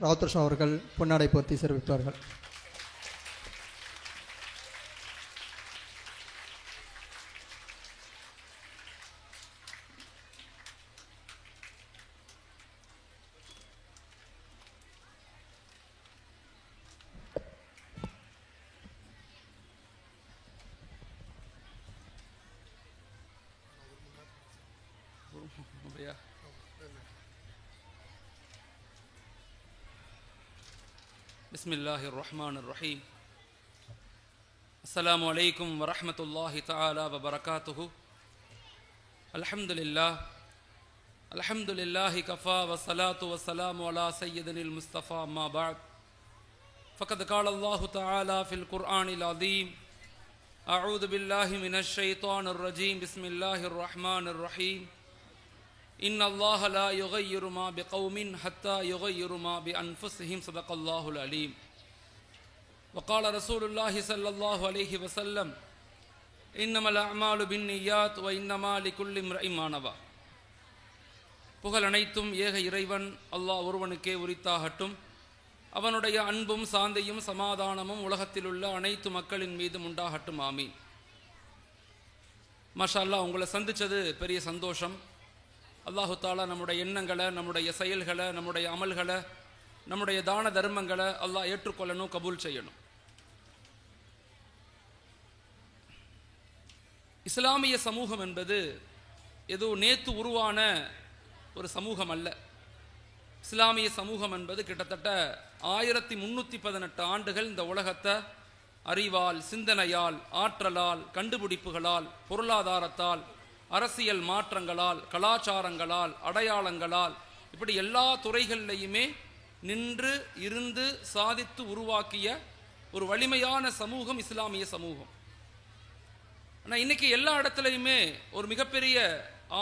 ராவுத்தர் அவர்கள் பொன்னாடை போர்த்தி சிறப்பிப்பார்கள். பிஸ்மில்லாஹிர் ரஹ்மானிர் ரஹீம். அஸ்ஸலாமு அலைக்கும் வரஹ்மத்துல்லாஹி தஆலா வபரகாத்துஹு. அல்ஹம்துலில்லாஹி கஃபா வஸ்ஸலாத்து வஸ்ஸலாமு அலா சய்யிதினில் முஸ்தஃபா அம்மா பஅத். ஃபகத் கால அல்லாஹு தஆலா ஃபில் குர்ஆனில் அஸீம். அஊது பில்லாஹி மினஷ் ஷைத்தானிர் ரஜீம். பிஸ்மில்லாஹிர் ரஹ்மானிர் ரஹீம். إن الله لا يغير ما بقوم حتى يغيروا ما بأنفسهم صدق الله العليم. وقال رسول الله صلى الله عليه وسلم إنما الأعمال بالنيات وإنما لكل امرئ ما نوى. புகழ் அனைத்தும் ஏக இறைவன் அல்லாஹ் ஒருவனுக்கே உரித்தாகட்டும். அவனுடைய அன்பும் சாந்தியும் சமாதானமும் உலகத்தில் உள்ள அனைத்து மக்களின் மீதும் உண்டாகட்டும். ஆமீன். மாஷா அல்லாஹ், உங்களை சந்திச்சது பெரிய சந்தோஷம். அல்லாஹு தாலா நம்முடைய எண்ணங்களை, நம்முடைய செயல்களை, நம்முடைய அமல்களை, நம்முடைய தான தர்மங்களை அல்லாஹ் ஏற்றுக்கொள்ளணும், கபூல் செய்யணும். இஸ்லாமிய சமூகம் என்பது ஏதோ நேத்து உருவான ஒரு சமூகம் அல்ல. இஸ்லாமிய சமூகம் என்பது கிட்டத்தட்ட 1318 ஆண்டுகள் இந்த உலகத்தை அறிவால், சிந்தனையால், ஆற்றலால், கண்டுபிடிப்புகளால், பொருளாதாரத்தால், அரசியல் மாற்றங்களால், கலாச்சாரங்களால், அடையாளங்களால், இப்படி எல்லா துறைகள்லையுமே நின்று இருந்து சாதித்து உருவாக்கிய ஒரு வலிமையான சமூகம் இஸ்லாமிய சமூகம். ஆனால் இன்னைக்கு எல்லா இடத்துலையுமே ஒரு மிகப்பெரிய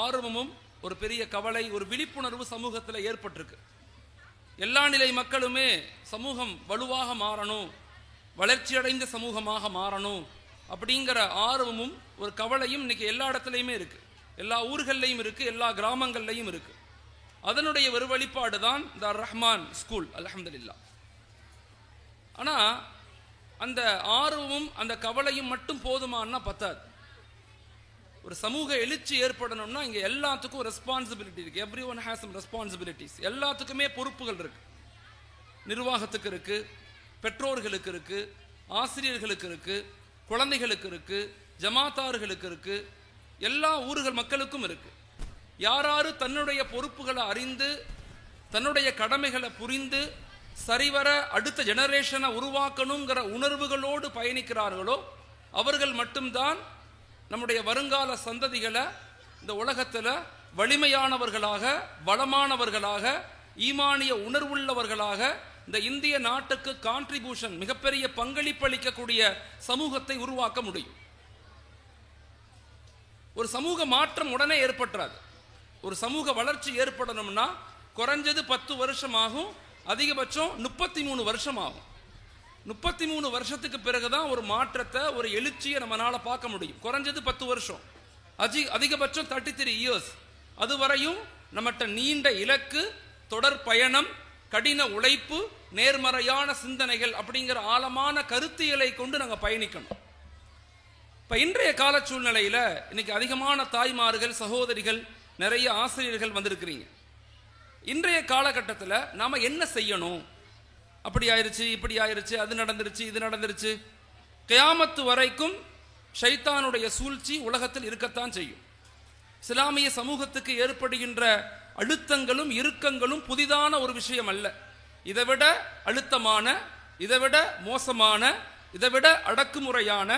ஆர்வமும் ஒரு பெரிய கவலை, ஒரு விழிப்புணர்வு சமூகத்தில் ஏற்பட்டிருக்கு. எல்லா நிலை மக்களுமே சமூகம் வலுவாக மாறணும், வளர்ச்சியடைந்த சமூகமாக மாறணும் அப்படிங்கிற ஆர்வமும் ஒரு கவலையும் இன்னைக்கு எல்லா இடத்துலையுமே இருக்கு. எல்லா ஊர்கள்லையும் இருக்கு, எல்லா கிராமங்கள்லையும் இருக்கு. அதனுடைய ஒரு வெளிப்பாடு தான் இந்த ரஹ்மான் ஸ்கூல். அல்ஹம்துலில்லாஹ். ஆனா அந்த ஆர்வமும் அந்த கவலையும் மட்டும் போதுமானா பத்தாது. ஒரு சமூக எழுச்சி ஏற்படணும்னா இங்க எல்லாத்துக்கும் ரெஸ்பான்சிபிலிட்டி இருக்கு. Everyone has some responsibilities. எல்லாத்துக்குமே பொறுப்புகள் இருக்கு. நிர்வாகத்துக்கு இருக்கு, பெற்றோர்களுக்கு இருக்கு, ஆசிரியர்களுக்கு இருக்கு, குழந்தைகளுக்கு இருக்கு, ஜமாத்தார்களுக்கு இருக்கு, எல்லா ஊர்கள் மக்களுக்கும் இருக்கு. யாராரு தன்னுடைய பொறுப்புகளை அறிந்து தன்னுடைய கடமைகளை புரிந்து சரிவர அடுத்த ஜெனரேஷனை உருவாக்கணுங்கிற உணர்வுகளோடு பயணிக்கிறார்களோ அவர்கள் மட்டும்தான் நம்முடைய வருங்கால சந்ததிகளை இந்த உலகத்தில் வலிமையானவர்களாக, வளமானவர்களாக, ஈமானிய உணர்வுள்ளவர்களாக, இந்த இந்திய நாட்டுக்கு கான்ட்ரிபியூஷன், மிகப்பெரிய பங்களிப்பு அளிக்கக்கூடிய சமூகத்தை உருவாக்க முடியும். ஒரு சமூக மாற்றம் உடனே ஏற்பட்டுறாது. ஒரு சமூக வளர்ச்சி ஏற்படணும்னா குறைஞ்சது 10 வருஷம் ஆகும், அதிகபட்சம் 33 வருஷம் ஆகும். 33 வருஷத்துக்கு பிறகுதான் ஒரு மாற்றத்தை, ஒரு எழுச்சியை நம்மளால பார்க்க முடியும். குறைஞ்சது 10 வருஷம், அதிகபட்சம் 33 இயர்ஸ். அதுவரையும் நம்மகிட்ட நீண்ட இலக்கு, தொடர் பயணம், கடின உழைப்பு, நேர்மறையான சிந்தனைகள் அப்படிங்கிற ஆழமான கருத்தியலை கொண்டு நாங்கள் பயணிக்கணும். இப்போ இன்றைய கால சூழ்நிலையில் இன்னைக்கு அதிகமான தாய்மார்கள், சகோதரிகள், நிறைய ஆசிரியர்கள் வந்திருக்கிறீங்க. இன்றைய காலகட்டத்தில் நாம் என்ன செய்யணும்? அப்படி ஆயிடுச்சு, இப்படி ஆயிடுச்சு, அது நடந்துருச்சு, இது நடந்துருச்சு. கியாமத்து வரைக்கும் ஷைத்தானுடைய சூழ்ச்சி உலகத்தில் இருக்கத்தான் செய்யும். இஸ்லாமிய சமூகத்துக்கு ஏற்படுகின்ற அழுத்தங்களும் இறுக்கங்களும் புதிதான ஒரு விஷயம் அல்ல. இதைவிட அழுத்தமான, இதைவிட மோசமான, இதைவிட அடக்குமுறையான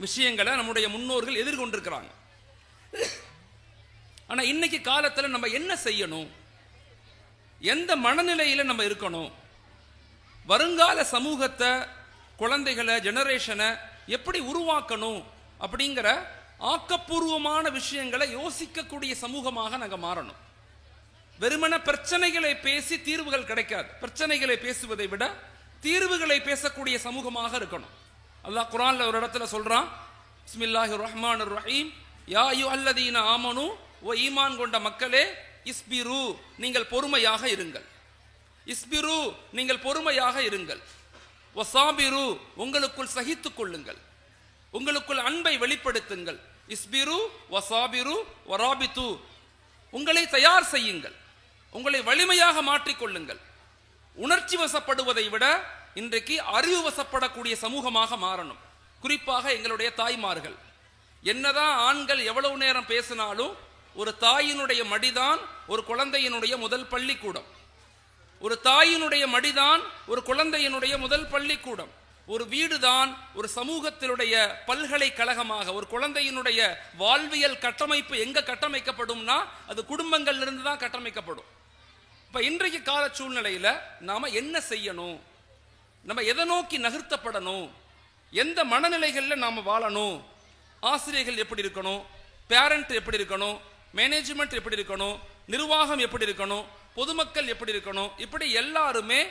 விஷயங்களை நம்முடைய முன்னோர்கள் எதிர்கொண்டிருக்கிறாங்க. ஆனால் இன்னைக்கு காலத்தில் நம்ம என்ன செய்யணும்? எந்த மனநிலையில் நம்ம இருக்கணும்? வருங்கால சமூகத்தை, குழந்தைகளை, ஜெனரேஷனை எப்படி உருவாக்கணும் அப்படிங்கிற ஆக்கப்பூர்வமான விஷயங்களை யோசிக்கக்கூடிய சமூகமாக நாங்கள் மாறணும். வெறுமன பிரச்சனைகளை பேசி தீர்வுகள் கிடைக்காது. பிரச்சனைகளை பேசுவதை விட தீர்வுகளை பேசக்கூடிய சமூகமாக இருக்கணும். அல்லாஹ் குர்ஆன்ல ஒரு இடத்துல சொல்றான், பிஸ்மில்லாஹிர் ரஹ்மானிர் ரஹீம், யா அய்யுஹல்லதீன ஆமனு, ஓ ஈமான் கொண்ட மக்களே, இஸ்பிரு, நீங்கள் பொறுமையாக இருங்கள். இஸ்பிரு நீங்கள் பொறுமையாக இருங்கள், வசாபிரு உங்களுக்குள் சகித்துக் கொள்ளுங்கள், உங்களுக்குள் அன்பை வெளிப்படுத்துங்கள், இஸ்பிரு வசாபிரு வராபித்து உங்களை தயார் செய்யுங்கள், உங்களை வலிமையாக மாற்றிக்கொள்ளுங்கள். உணர்ச்சி வசப்படுவதை விட இன்றைக்கு அறிவு வசப்படக்கூடிய சமூகமாக மாறணும். குறிப்பாக எங்களுடைய தாய்மார்கள். என்னதான் ஆண்கள் எவ்வளவு நேரம் பேசினாலும் ஒரு தாயினுடைய மடிதான் ஒரு குழந்தையினுடைய முதல் பள்ளிக்கூடம். ஒரு தாயினுடைய மடிதான் ஒரு குழந்தையினுடைய முதல் பள்ளிக்கூடம். ஒரு வீடுதான் ஒரு சமூகத்தினுடைய பல்கலைக்கழகமாக. ஒரு குழந்தையினுடைய வாழ்வியல் கட்டமைப்பு எங்க கட்டமைக்கப்படும்னா அது குடும்பங்கள்ல இருந்து தான் கட்டமைக்கப்படும். இப்ப இன்றைக்கு கால சூழ்நிலையில நாம என்ன செய்யணும், நம்ம எதை நோக்கி நகர்த்தப்படணும், எந்த மனநிலைகள்ல நாம வாழணும், ஆசிரியர்கள் எப்படி இருக்கணும், பேரண்ட் எப்படி இருக்கணும், மேனேஜ்மெண்ட் எப்படி இருக்கணும், நிர்வாகம் எப்படி இருக்கணும், பொதுமக்கள் எப்படி இருக்கணும், இப்படி எல்லாருமே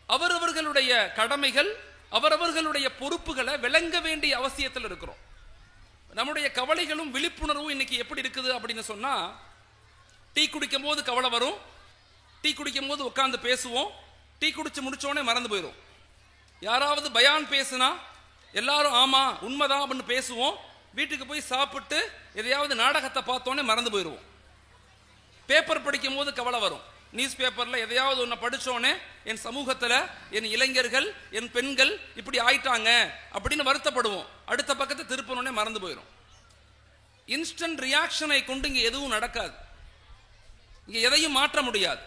அவரவர்களுடைய கடமைகள் அவரவர்களுடைய பொறுப்புகளை விளங்க வேண்டிய அவசியத்தில் இருக்கிறோம். நம்முடைய கவலைகளும் விழிப்புணர்வும் இன்னைக்கு எப்படி இருக்குது அப்படின்னு சொன்னா, டீ குடிக்கும் போது கவலை வரும், டீ குடிக்கும் போது உட்கார்ந்து பேசுவோம், டீ குடிச்சு முடிச்சோடனே மறந்து போயிடும். யாராவது பயான் பேசுனா எல்லாரும் ஆமா உண்மைதான் அப்படின்னு பேசுவோம், வீட்டுக்கு போய் சாப்பிட்டு எதையாவது நாடகத்தை பார்த்தோன்னே மறந்து போயிடுவோம். பேப்பர் படிக்கும் போது கவலை வரும், நியூஸ் பேப்பர்ல எதையாவது ஒன்று படிச்சோன்னே என் சமூகத்தில் என் இளைஞர்கள் என் பெண்கள் இப்படி ஆயிட்டாங்க அப்படின்னு வருத்தப்படுவோம். அடுத்த பக்கத்தை திருப்பணுன்னே மறந்து போயிடும். இன்ஸ்டன்ட் ரியாக்ஷனை கொண்டு இங்கே எதுவும் நடக்காது, இங்கே எதையும் மாற்ற முடியாது.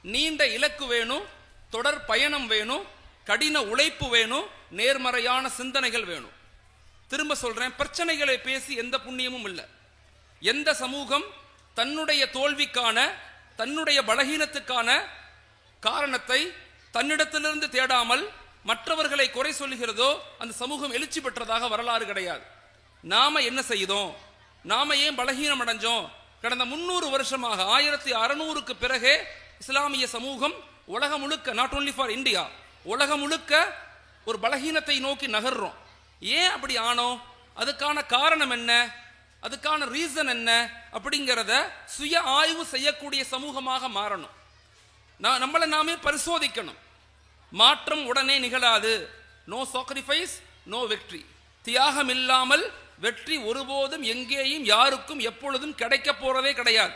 நீண்ட இலக்கு வேணும், தொடர் பயணம் வேணும், கடின உழைப்பு வேணும், நேர்மறையான சிந்தனைகள் வேணும். திரும்ப சொல்றேன், பிரச்சனைகளை பேசி எந்த புண்ணியமும் இல்லை. எந்த சமூகம் தன்னுடைய தோல்விக்கான தன்னுடைய பலகீனத்துக்கான காரணத்தை தன்னிடத்திலிருந்து தேடாமல் மற்றவர்களை குறை சொல்லுகிறதோ அந்த சமூகம் எழுச்சி பெற்றதாக வரலாறு கிடையாது. நாம என்ன செய்தோம், நாம ஏன் பலகீனம் அடைஞ்சோம்? கடந்த 300 வருஷமாக 1600க்கு பிறகே இஸ்லாமிய சமூகம் உலகம் முழுக்க, நாட் ஓன்லி ஃபார் இந்தியா, உலகம் முழுக்க ஒரு பலகீனத்தை நோக்கி நகர்றோம். ஏன் அப்படி ஆனோம், அதுக்கான காரணம் என்ன, அதுக்கான ரீசன் என்ன அப்படிங்கிறத சுய ஆய்வு செய்யக்கூடிய சமூகமாக மாறணும். நம்மளை நாமே பரிசோதிக்கணும். மாற்றம் உடனே நிகழாது. நோ சாக்ரிஃபைஸ் நோ வெற்றி. தியாகம் இல்லாமல் வெற்றி ஒருபோதும் எங்கேயும் யாருக்கும் எப்பொழுதும் கிடைக்க போறதே கிடையாது.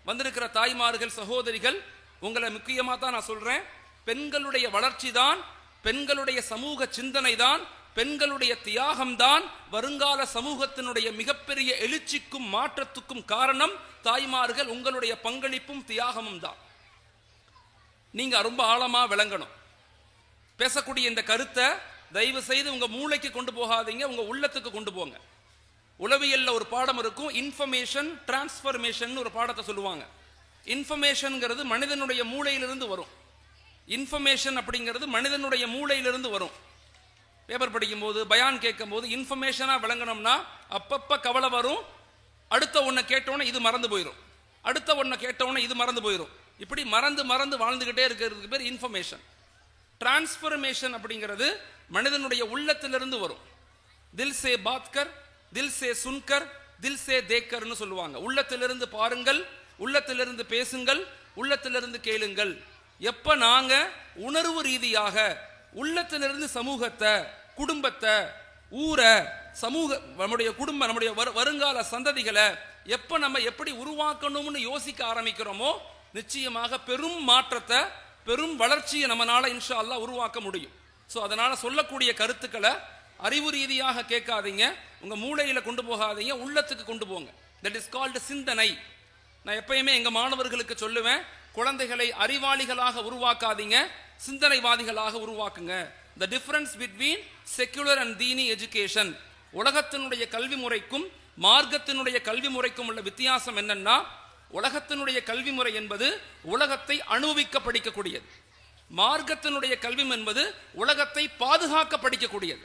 வந்திருக்கிற தாய்மார்கள் சகோதரிகள் உங்களை முக்கியமாக தான் நான் சொல்றேன், பெண்களுடைய வளர்ச்சி தான், பெண்களுடைய சமூக சிந்தனை தான், பெண்களுடைய தியாகம்தான் வருங்கால சமூகத்தினுடைய மிகப்பெரிய எழுச்சிக்கும் மாற்றத்துக்கும் காரணம். தாய்மார்கள் உங்களுடைய பங்களிப்பும் தியாகமும் தான். நீங்க ரொம்ப ஆழமா விளங்கணும். பேசக்கூடிய இந்த கருத்தை தயவு செய்து உங்க மூளைக்கு கொண்டு போகாதீங்க, உங்க உள்ளத்துக்கு கொண்டு போங்க. உளவியல்ல ஒரு பாடம் இருக்கும், இன்ஃபர்மேஷன் டிரான்ஸ்ஃபர்மேஷன் ஒரு பாடத்தை சொல்லுவாங்க. இன்ஃபர்மேஷன்ங்கிறது மனிதனுடைய மூளையிலிருந்து வரும். இன்ஃபர்மேஷன் அப்படிங்கிறது மனிதனுடைய மூளையிலிருந்து வரும். பேப்பர் படிக்கும் போது பயான் கேட்கும் போது இன்ஃபர்மேஷனா விளங்கணும்னா அப்பப்ப கவலை வரும். அடுத்த ஒன்றை கேட்டோன்னே இது மறந்து போயிடும், அடுத்த ஒன்றை கேட்டோன்னே இது மறந்து போயிடும். இப்படி மறந்து மறந்து வாழ்ந்துகிட்டே இருக்கிறதுக்கு பேர் இன்ஃபர்மேஷன். டிரான்ஸ்ஃபர்மேஷன் அப்படிங்கிறது மனிதனுடைய உள்ளத்திலிருந்து வரும். தில் சே பாத்கர், தில் சே சுன்கர், தில் சே தேக்கர்னு சொல்லுவாங்க. உள்ளத்திலிருந்து பாருங்கள், உள்ளத்திலிருந்து பேசுங்கள், உள்ளத்திலிருந்து கேளுங்கள். எப்ப நாங்க உணர்வு ரீதியாக உள்ளத்திலிருந்து சமூகத்தை, குடும்பத்தை, ஊரை, சமூக நம்முடைய குடும்பம், நம்முடைய வருங்கால சந்ததிகளை எப்ப நம்ம எப்படி உருவாக்கணும்னு யோசிக்க ஆரம்பிக்கிறோமோ நிச்சயமாக பெரும் மாற்றத்தை, பெரும் வளர்ச்சியை நம்மளால இன்ஷா அல்லாஹ் உருவாக்க முடியும். ஸோ அதனால சொல்லக்கூடிய கருத்துக்களை அறிவு ரீதியாக கேட்காதீங்க, உங்க மூளையில கொண்டு போகாதீங்க, உள்ளத்துக்கு கொண்டு போங்க. தட் இஸ் கால்டு சிந்தனை. நான் எப்பயுமே எங்க மாணவர்களுக்கு சொல்லுவேன், குழந்தைகளை அறிவாளிகளாக உருவாக்காதீங்க, சிந்தனைவாதிகளாக உருவாக்குங்க. The difference between secular and dini education, உலகத்தினுடைய கல்வி முறைக்கும் மார்க்கத்தினுடைய கல்வி முறைக்கும் உள்ள வித்தியாசம் என்னன்னா, உலகத்தினுடைய கல்வி முறை என்பது உலகத்தை அனுபவிக்க படிக்கக்கூடியது. மார்க்கத்தினுடைய கல்வி என்பது உலகத்தை பாதுகாக்க படிக்கக்கூடியது.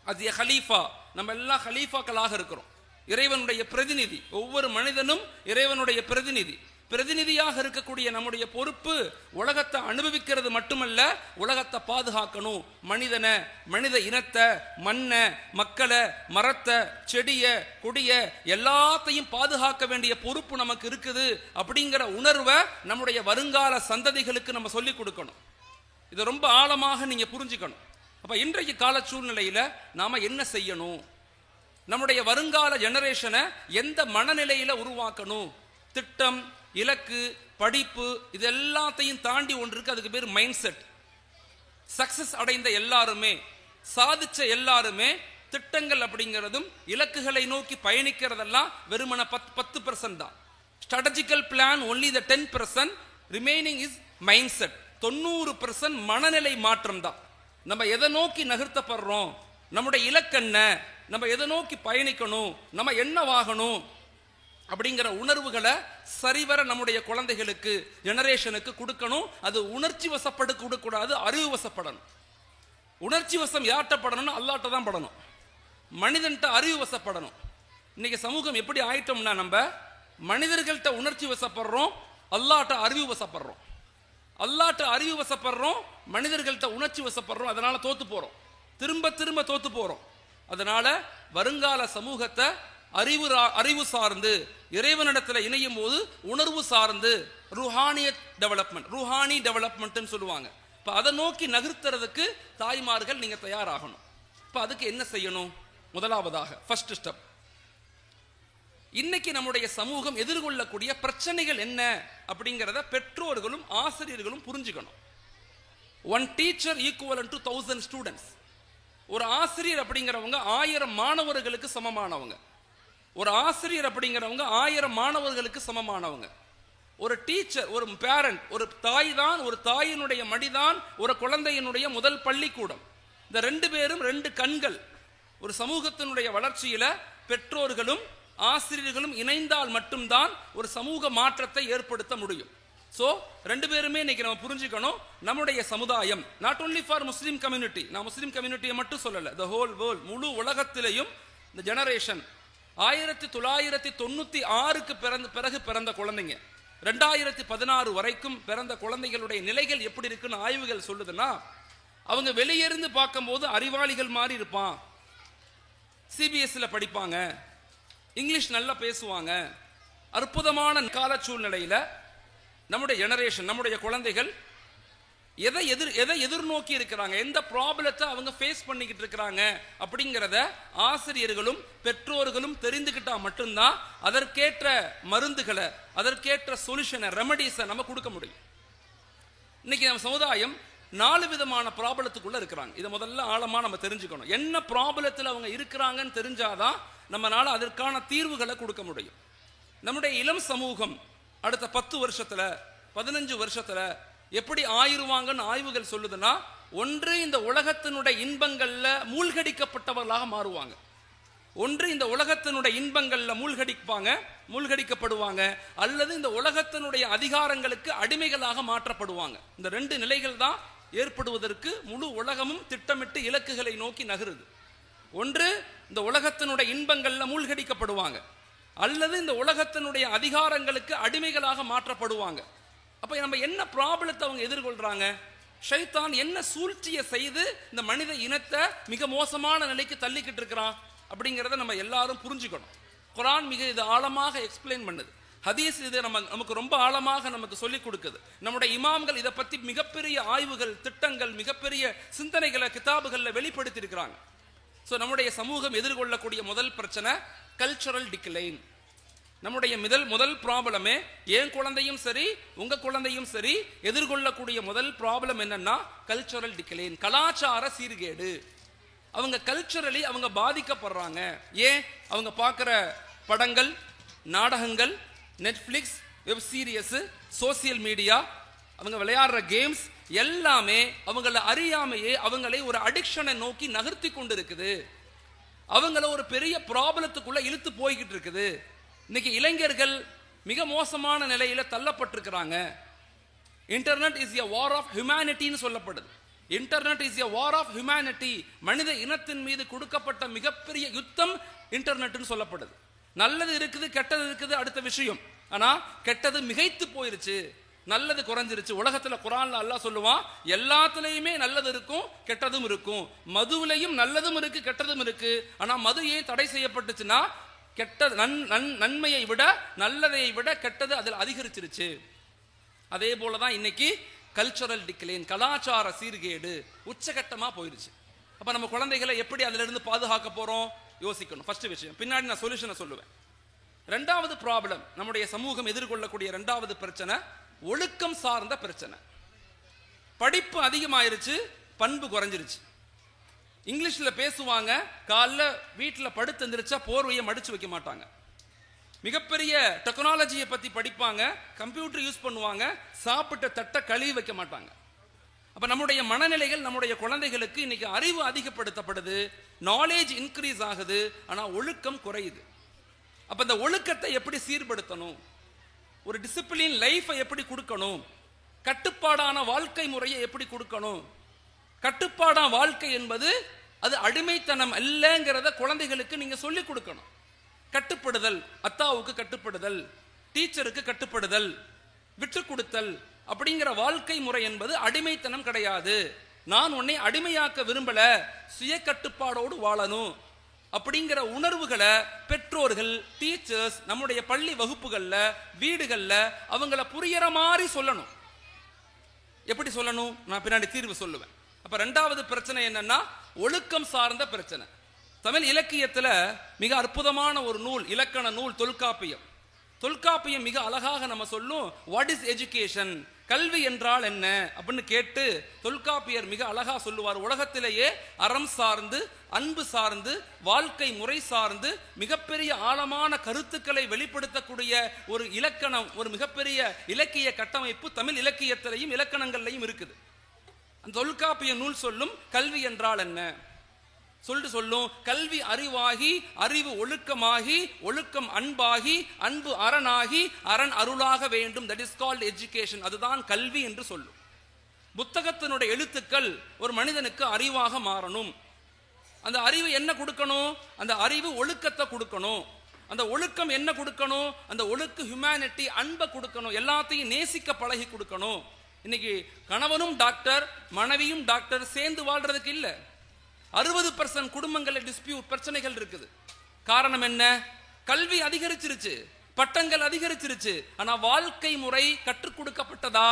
அது ஹலீஃபா, நம்ம எல்லாம் ஹலீஃபாக்களாக இருக்கிறோம், இறைவனுடைய பிரதிநிதி. ஒவ்வொரு மனிதனும் இறைவனுடைய பிரதிநிதி. பிரதிநிதியாக இருக்கக்கூடிய நம்முடைய பொறுப்பு உலகத்தை அனுபவிக்கிறது மட்டுமல்ல, உலகத்தை பாதுகாக்கணும். மனிதனை, மனித இனத்தை, மண்ணை, மக்களை, மரத்தை, செடிய, கொடிய எல்லாத்தையும் பாதுகாக்க வேண்டிய பொறுப்பு நமக்கு இருக்குது. அப்படிங்கிற உணர்வை நம்முடைய வருங்கால சந்ததிகளுக்கு நம்ம சொல்லிக் கொடுக்கணும். இதை ரொம்ப ஆழமாக நீங்க புரிஞ்சுக்கணும். அப்ப இன்றைக்கு கால சூழ்நிலையில நாம என்ன செய்யணும்? நம்முடைய வருங்கால ஜெனரேஷனை எந்த மனநிலையில உருவாக்கணும்? திட்டம், இலக்கு, படிப்பு இது எல்லாத்தையும் தாண்டி ஒன்று இருக்கு. அதுக்கு பேர் மைண்ட் செட். சக்சஸ் அடைந்த எல்லாருமே, சாதிச்ச எல்லாருமே திட்டங்கள் அப்படிங்கிறதும் இலக்குகளை நோக்கி பயணிக்கிறதெல்லாம் வெறுமன 10% தான். Strategical plan only the 10%, remaining is mind set. 90% மனநிலை மாற்றம் தான். நம்ம எதை நோக்கி நகர்த்தப்படுறோம், நம்முடைய இலக்கு என்ன, நம்ம எதை நோக்கி பயணிக்கணும், நம்ம என்னவாகணும் அப்படிங்கிற உணர்வுகளை சரிவர நம்முடைய குழந்தைகளுக்கு, ஜெனரேஷனுக்கு கொடுக்கணும். அது உணர்ச்சி வசப்பட கொடுக்கூடாது, அறிவு வசப்படணும். உணர்ச்சி வசம் யார்கிட்ட அல்லாட்ட தான் படணும், மனிதன்கிட்ட அறிவு வசப்படணும். இன்னைக்கு சமூகம் எப்படி ஆயிட்டோம்னா, நம்ம மனிதர்கள்ட்ட உணர்ச்சி வசப்படுறோம், அல்லாட்ட அறிவு வசப்படுறோம். அல்லாட்ட அறிவு வசப்படுறோம், மனிதர்கள்ட்ட உணர்ச்சி வசப்படுறோம். அதனால தோத்து போறோம், திரும்ப திரும்ப தோத்து போறோம். அதனால வருங்கால சமூகத்தை அறிவு சார்ந்து, இறைவனிடத்தில் இணையும் போது உணர்வு சார்ந்து, ரூஹானி டெவலப்மெண்ட் சொல்லுவாங்க. இப்ப அதை நோக்கி நகர்த்துறதுக்கு தாய்மார்கள் நீங்க தயாராகணும். இப்ப அதுக்கு என்ன செய்யணும்? முதலாவதாக ஃபர்ஸ்ட் ஸ்டெப், இன்னைக்கு நம்முடைய சமூகம் எதிர்கொள்ளக்கூடிய பிரச்சனைகள் என்ன அப்படிங்கிறத பெற்றோர்களும் ஆசிரியர்களும் புரிஞ்சுக்கணும். One teacher equivalent to 1000 students. ஒரு ஆசிரியர் அப்படிங்கிறவங்க 1000 மாணவர்களுக்கு சமமானவங்க. ஒரு ஆசிரியர் அப்படிங்கிறவங்க 1000 மாணவர்களுக்கு சமமானவங்க. ஒரு டீச்சர், ஒரு பேரண்ட், ஒரு தாய் தான், ஒரு தாயினுடைய மடிதான் ஒரு குழந்தையினுடைய முதல் பள்ளிக்கூடம். இந்த 2 பேரும் 2 கண்கள். ஒரு சமூகத்தினுடைய வளர்ச்சியில பெற்றோர்களும் ஆசிரியர்களும் இணைந்தால் மட்டும்தான் ஒரு சமூக மாற்றத்தை ஏற்படுத்த முடியும். சோ 2 பேருமே இன்னைக்கு நம்ம புரிஞ்சுக்கணும். நம்முடைய சமுதாயம் not only for Muslim community, நான் முஸ்லீம் கம்யூனிட்டியை மட்டும் சொல்லல, த ஹோல் வேர்ல்ட், முழு உலகத்திலேயும் இந்த ஜெனரேஷன் 1996க்கு பிறகு பிறந்த குழந்தைங்க 2016 வரைக்கும் பிறந்த குழந்தைகளுடைய நிலைகள் எப்படி இருக்குன்னு ஆய்வுகள் சொல்லுதுன்னா, அவங்க வெளியிருந்து பார்க்கும்போது அறிவாளிகள் மாதிரி இருப்பான், சிபிஎஸ்ல படிப்பாங்க, இங்கிலீஷ் நல்லா பேசுவாங்க. அற்புதமான கால சூழ்நிலையில நம்முடைய ஜெனரேஷன், நம்முடைய குழந்தைகள் எதை எதிர்நோக்கி இருக்கிறாங்க, எந்த ப்ராப்ளத்தை அவங்க ஃபேஸ் பண்ணிக்கிட்டு இருக்கிறாங்க அப்படிங்கிறத ஆசிரியர்களும் பெற்றோர்களும் தெரிந்துக்கிட்டா மட்டும்தான் அதற்கேற்ற மருந்துகளை, அதற்கேற்ற சொல்யூஷனை, ரெமடிஸை நம்ம கொடுக்க முடியும். இன்னைக்கு நம்ம சமுதாயம் 4 விதமான ப்ராப்ளத்துக்குள்ள இருக்கிறாங்க. இதை முதல்ல ஆழமா நம்ம தெரிஞ்சுக்கணும். என்ன ப்ராப்ளத்தில் அவங்க இருக்கிறாங்கன்னு தெரிஞ்சாதான் நம்மளால அதற்கான தீர்வுகளை கொடுக்க முடியும். நம்முடைய இளம் சமூகம் அடுத்த 10 வருஷத்துல 15 வருஷத்துல எப்படி ஆயிருவாங்கன்னு ஆய்வுகள் சொல்லுதுன்னா, ஒன்று இந்த உலகத்தினுடைய இன்பங்கள்ல மூழ்கடிக்கப்பட்டவர்களாக மாறுவாங்க, ஒன்று இந்த உலகத்தினுடைய இன்பங்கள்ல மூழ்கடிக்கப்படுவாங்க, அல்லது இந்த உலகத்தினுடைய அதிகாரங்களுக்கு அடிமைகளாக மாற்றப்படுவாங்க. இந்த 2 நிலைகள் தான் ஏற்படுவதற்கு முழு உலகமும் திட்டமிட்டு இலக்குகளை நோக்கி நகருது. ஒன்று இந்த உலகத்தினுடைய இன்பங்கள்ல மூழ்கடிக்கப்படுவாங்க, அல்லது இந்த உலகத்தினுடைய அதிகாரங்களுக்கு அடிமைகளாக மாற்றப்படுவாங்க. அப்ப நம்ம என்ன ப்ராப்ளத்தை அவங்க எதிர்கொள்றாங்க, ஷைத்தான் என்ன சூழ்ச்சியை செய்து இந்த மனித இனத்தை மிக மோசமான நிலைக்கு தள்ளிக்கிட்டு இருக்கிறான் அப்படிங்கிறத நம்ம எல்லாரும் புரிஞ்சுக்கணும். குர்ஆன் மிக இது ஆழமாக எக்ஸ்பிளைன் பண்ணுது, ஹதீஸ் இது நமக்கு ரொம்ப ஆழமாக நமக்கு சொல்லிக் கொடுக்குது. நம்முடைய இமாம்கள் இதை பத்தி மிகப்பெரிய ஆய்வுகள், திட்டங்கள், மிகப்பெரிய சிந்தனைகளை கிதாபுகளில் வெளிப்படுத்தி இருக்கிறாங்க. ஸோ நம்முடைய சமூகம் எதிர்கொள்ளக்கூடிய முதல் பிரச்சனை கல்ச்சரல் டிக்ளைன். நம்முடைய முதல் ப்ராப்ளமே, என் குழந்தையும் சரி உங்க குழந்தையும் சரி எதிர்கொள்ளக்கூடிய முதல் ப்ராப்ளம் என்னன்னா கல்ச்சரல் டிக்ளைன், கலாச்சார சீர்கேடு. அவங்க கல்ச்சரலி அவங்க பாதிக்கப்படுறாங்க. ஏன்? அவங்க பார்க்குற படங்கள், நாடகங்கள், Netflix, web series, social media, அவங்க விளையாடுற கேம்ஸ் எல்லாமே அவங்கள அறியாமையே அவங்களை ஒரு அடிக்ஷனை நோக்கி நகர்த்தி கொண்டு இருக்குது. அவங்கள ஒரு பெரிய ப்ராப்ளத்துக்குள்ள இழுத்து போய்கிட்டு இருக்குது. இன்னைக்கு இளைஞர்கள் மிக மோசமான நிலையில தள்ளப்பட்டிருக்கிறாங்க. Internet is a war of ஹியூமனிட்டின்னு சொல்லப்படுது. Internet is a war of humanity. மனித இனத்தின் மீது கொடுக்கப்பட்ட மிகப்பெரிய யுத்தம் இன்டர்நெட்னு சொல்லப்படுது. நல்லது இருக்குது, கெட்டது இருக்குது, அடுத்த விஷயம். ஆனா கெட்டது மிகைத்து போயிருச்சு, நல்லது குறைஞ்சிருச்சு. உலகத்துல குர்ஆன்ல அல்லாஹ் சொல்லுவான், எல்லாத்துலயுமே நல்லது இருக்கும் கெட்டதும் இருக்கும், மதுவிலையும் நல்லதும் இருக்கு கெட்டதும் இருக்கு. ஆனா மது ஏன் தடை செய்யப்பட்டுச்சுன்னா, கெட்டது நன்மையை விட நல்லதை விட கெட்டது அதில் அதிகரிச்சிருச்சு. அதே போலதான் இன்னைக்கு கல்ச்சரல் டிக்ளைன், கலாச்சார சீர்கேடு உச்சகட்டமா போயிருச்சு. அப்ப நம்ம குழந்தைகளை எப்படி அதுல இருந்து பாதுகாக்க போறோம் யோசிக்கணும். ஃபர்ஸ்ட் விஷயம், பின்னாடி நான் சொல்யூஷனை சொல்லுவேன். ரெண்டாவது ப்ராப்ளம், நம்முடைய சமூகம் எதிர்கொள்ளக்கூடிய ரெண்டாவது பிரச்சனை ஒழுக்கம் சார்ந்த பிரச்சனை. படிப்பு அதிகமாயிருச்சு, பண்பு குறைஞ்சிருச்சு. இங்கிலீஷ்ல பேசுவாங்க, காலைல வீட்டில் படுத்து எந்திரிச்சா போர்வையை மடிச்சு வைக்க மாட்டாங்க. மிகப்பெரிய டெக்னாலஜியை பத்தி படிப்பாங்க, கம்ப்யூட்டர் யூஸ் பண்ணுவாங்க, சாப்பிட்ட தட்டை கழுவி வைக்க மாட்டாங்க. அப்ப நம்முடைய மனநிலைகள் நம்முடைய குழந்தைகளுக்கு இன்னைக்கு அறிவு அதிகப்படுத்தப்படுது, நாலேஜ் இன்க்ரீஸ் ஆகுது, ஆனா ஒழுக்கம் குறையுது. அப்ப இந்த ஒழுக்கத்தை எப்படி சீர்படுத்தணும், ஒரு டிசிப்ளின் லைஃபை எப்படி கொடுக்கணும், கட்டுப்பாடான வாழ்க்கை முறையை எப்படி கொடுக்கணும். கட்டுப்பாடான வாழ்க்கை என்பது அது அடிமைத்தனம் அல்லங்கிறத குழந்தைகளுக்கு நீங்க சொல்லிக் கொடுக்கணும். கட்டுப்படுதல், அத்தாவுக்கு கட்டுப்படுதல், டீச்சருக்கு கட்டுப்படுதல், விட்டு கொடுத்தல் அப்படிங்கிற வாழ்க்கை முறை என்பது அடிமைத்தனம் கிடையாது. நான் உன்னை அடிமையாக்க விரும்பல, சுய கட்டுப்பாடோடு வாழணும் அப்படிங்கிற உணர்வுகளை பெற்றோர்கள், டீச்சர்ஸ் நம்முடைய பள்ளி வகுப்புகள்ல, வீடுகள்ல அவங்கள புரியற மாதிரி சொல்லணும். எப்படி சொல்லணும், நான் பின்னாடி தீர்வு சொல்லுவேன். அப்ப ரெண்டாவது பிரச்சனை என்னன்னா ஒழுக்கம் சார்ந்த பிரச்சனை. தமிழ் இலக்கியத்துல மிக அற்புதமான ஒரு நூல், இலக்கண நூல் தொல்காப்பியம். தொல்காப்பியம் மிக அழகாக நம்ம சொல்லும், வாட் இஸ் எஜுகேஷன், கல்வி என்றால் என்ன அப்படின்னு கேட்டு தொல்காப்பியர் மிக அழகா சொல்லுவார். உலகத்திலேயே அறம் சார்ந்து, அன்பு சார்ந்து, வாழ்க்கை முறை சார்ந்து மிகப்பெரிய ஆழமான கருத்துக்களை வெளிப்படுத்தக்கூடிய ஒரு இலக்கணம், ஒரு மிகப்பெரிய இலக்கிய கட்டமைப்பு தமிழ் இலக்கியத்திலையும் இலக்கணங்கள்லையும் இருக்குது. அந்த தொல்காப்பிய நூல் சொல்லும் கல்வி என்றால் என்ன சொல்லும், கல்வி அறிவாகி, அறிவு ஒழுக்கமாகி, ஒழுக்கம் அன்பாகி, அன்பு அரணாகி, அரண் அருளாக வேண்டும், தட் இஸ் கால்ட் எஜுகேஷன், அதுதான் கல்வி என்று சொல்லும். புத்தகத்தினுடைய எழுத்துக்கள் ஒரு மனிதனுக்கு அறிவாக மாறணும். அந்த அறிவு என்ன கொடுக்கணும், அந்த அறிவு ஒழுக்கத்தை கொடுக்கணும். அந்த ஒழுக்கம் என்ன கொடுக்கணும், அந்த ஒழுக்க ஹியூமனிட்டி, அன்பை கொடுக்கணும், எல்லாத்தையும் நேசிக்க பழகி கொடுக்கணும். இன்னைக்கு கணவனும் டாக்டர், மனைவியும் டாக்டர் சேர்ந்து வாழ்றதுக்கு இல்ல. 60% குடும்பங்களில் டிஸ்பியூட், பிரச்சனைகள் இருக்குது. காரணம் என்ன, கல்வி அதிகரிச்சிருச்சு, பட்டங்கள் அதிகரிச்சிருச்சு, ஆனா வாழ்க்கை முறை கற்றுக் கொடுக்கப்பட்டதா,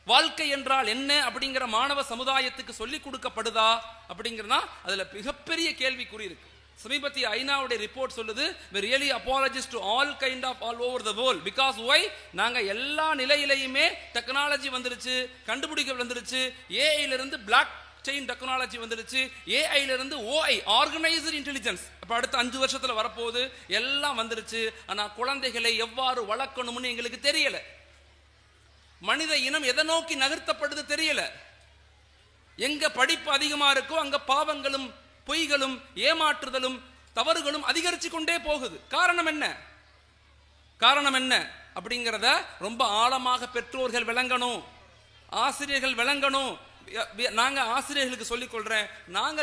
வாழ்க்கை என்றால் என்ன அப்படிங்கிற மாணவ சமுதாயத்துக்கு சொல்லிக் கொடுக்கப்படுதா அப்படிங்கிறதா அதுல மிகப்பெரிய கேள்விக்குறி இருக்கு. சமீபத்திய ஐநாவுடைய ரிப்போர்ட் சொல்லுது, we really apologize to all kind of all over the world because why, நாங்க எல்லா நிலையிலையுமே டெக்னாலஜி வந்துருச்சு, கண்டுபிடிக்க வந்துருச்சு, ஏஐ ல இருந்து பிளாக் செயின் டெக்னாலஜி வந்துருச்சு, ஏஐ ல இருந்து ஓஐ ஆர்கனைஸ்டு இன்டெலிஜென்ஸ் அப்ப அடுத்த 5 வருஷத்துல வரப்போகுது, எல்லாம் வந்துருச்சு. ஆனா குழந்தைகளை எவ்வாறு வளர்க்கணும்னு எங்களுக்கு தெரியல. மனித இனம் எதை நோக்கி நகர்த்தப்படுது தெரியல. எங்க படிப்பு அதிகமா இருக்கோ அங்க பாவங்களும் பொய்களும் ஏமாற்றுதலும் தவறுகளும் அதிகரிச்சு கொண்டே போகுது. காரணம் என்ன, காரணம் என்ன அப்படிங்கிறத ரொம்ப ஆழமாக பெற்றோர்கள் விளங்கணும், ஆசிரியர்கள் விளங்கணும். நாங்க ஆசிரியர்களுக்கு சொல்லிக் கொள்றேன், நாங்க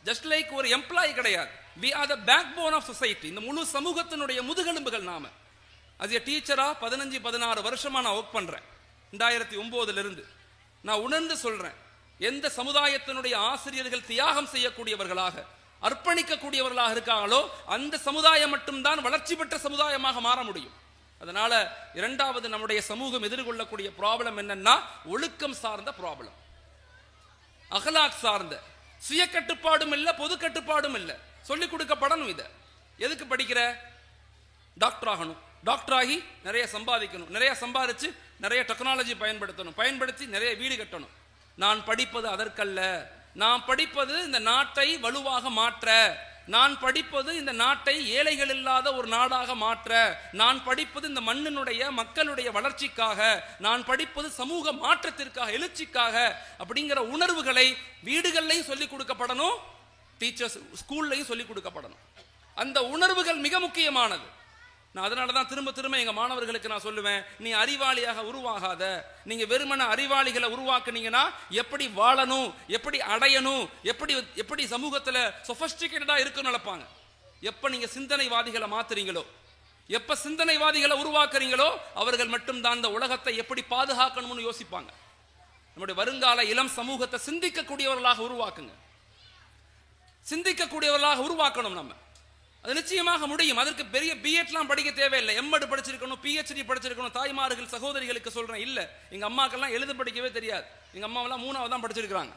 ஜஸ்ட் லைக் ஒரு எம்ப்ளாயி கிடையாது, we are the backbone of society. இந்த முழு சமூகத்தினுடைய முதுகெலும்புகள் நாம. அது டீச்சரா 15-16 வருஷமா நான் ஒர்க் பண்றேன், 2009 இருந்து. நான் உணர்ந்து சொல்றேன், எந்த சமுதாயத்தினுடைய ஆசிரியர்கள் தியாகம் செய்யக்கூடியவர்களாக, அர்ப்பணிக்கக்கூடியவர்களாக இருக்காங்களோ அந்த சமுதாயம் மட்டும்தான் வளர்ச்சி பெற்ற சமுதாயமாக மாற முடியும். அதனால இரண்டாவது நம்முடைய சமூகம் எதிர்கொள்ளக்கூடிய ப்ராப்ளம் என்னன்னா ஒழுக்கம் சார்ந்த ப்ராப்ளம், அகலாக் சார்ந்த. சுய கட்டுப்பாடும் இல்ல, பொது கட்டுப்பாடும் இல்ல, சொல்லிக் கொடுக்கப்படணும். இத எதுக்கு படிக்கிற, டாக்டர் ஆகணும், டாக்டர் ஆகி நிறைய சம்பாதிக்கணும், நிறைய சம்பாதிச்சு நிறைய டெக்னாலஜி பயன்படுத்தணும், பயன்படுத்தி நிறைய வீடு கட்டணும். நான் படிப்பது அதற்கல்ல, நான் படிப்பது இந்த நாட்டை வலுவாக மாற்ற, நான் படிப்பது இந்த நாட்டை ஏழைகள் இல்லாத ஒரு நாடாக மாற்ற, நான் படிப்பது இந்த மண்ணினுடைய மக்களுடைய வளர்ச்சிக்காக, நான் படிப்பது சமூக மாற்றத்திற்காக, எழுச்சிக்காக அப்படிங்கிற உணர்வுகளை வீடுகள்லையும் சொல்லிக் கொடுக்கப்படணும், டீச்சர்ஸ் ஸ்கூல்லையும் சொல்லிக் கொடுக்கப்படணும். அந்த உணர்வுகள் மிக முக்கியமானது. நான் அதனால தான் திரும்ப திரும்ப எங்க மாணவர்களுக்கு நான் சொல்லுவேன், நீ அறிவாளியாக உருவாகாத, நீங்க வெறுமன அறிவாளிகளை உருவாக்குனீங்கன்னா எப்படி வாழணும், எப்படி அடையணும், எப்படி சமூகத்துல சொஃபஸ்டிகேட்டடா இருக்குன்னு நினைப்பாங்க. எப்ப நீங்க சிந்தனைவாதிகளை மாத்துறீங்களோ, எப்ப சிந்தனைவாதிகளை உருவாக்குறீங்களோ அவர்கள் மட்டும்தான் இந்த உலகத்தை எப்படி பாதுகாக்கணும்னு யோசிப்பாங்க. நம்முடைய வருங்கால இளம் சமூகத்தை சிந்திக்கக்கூடியவர்களாக உருவாக்குங்க, சிந்திக்கக்கூடியவர்களாக உருவாக்கணும். நம்ம அது நிச்சயமாக முடியும். அதற்கு பெரிய பிஎட்லாம் படிக்க தேவையில்லை, எம்எட் படிச்சிருக்கணும், பிஹெச்டி படிச்சிருக்கணும். தாய்மார்கள் சகோதரிகளுக்கு சொல்றேன், இல்ல எங்க அம்மாக்கெல்லாம் எழுத படிக்கவே தெரியாது. எங்க அம்மாவெல்லாம் 3வது தான் படிச்சிருக்காங்க.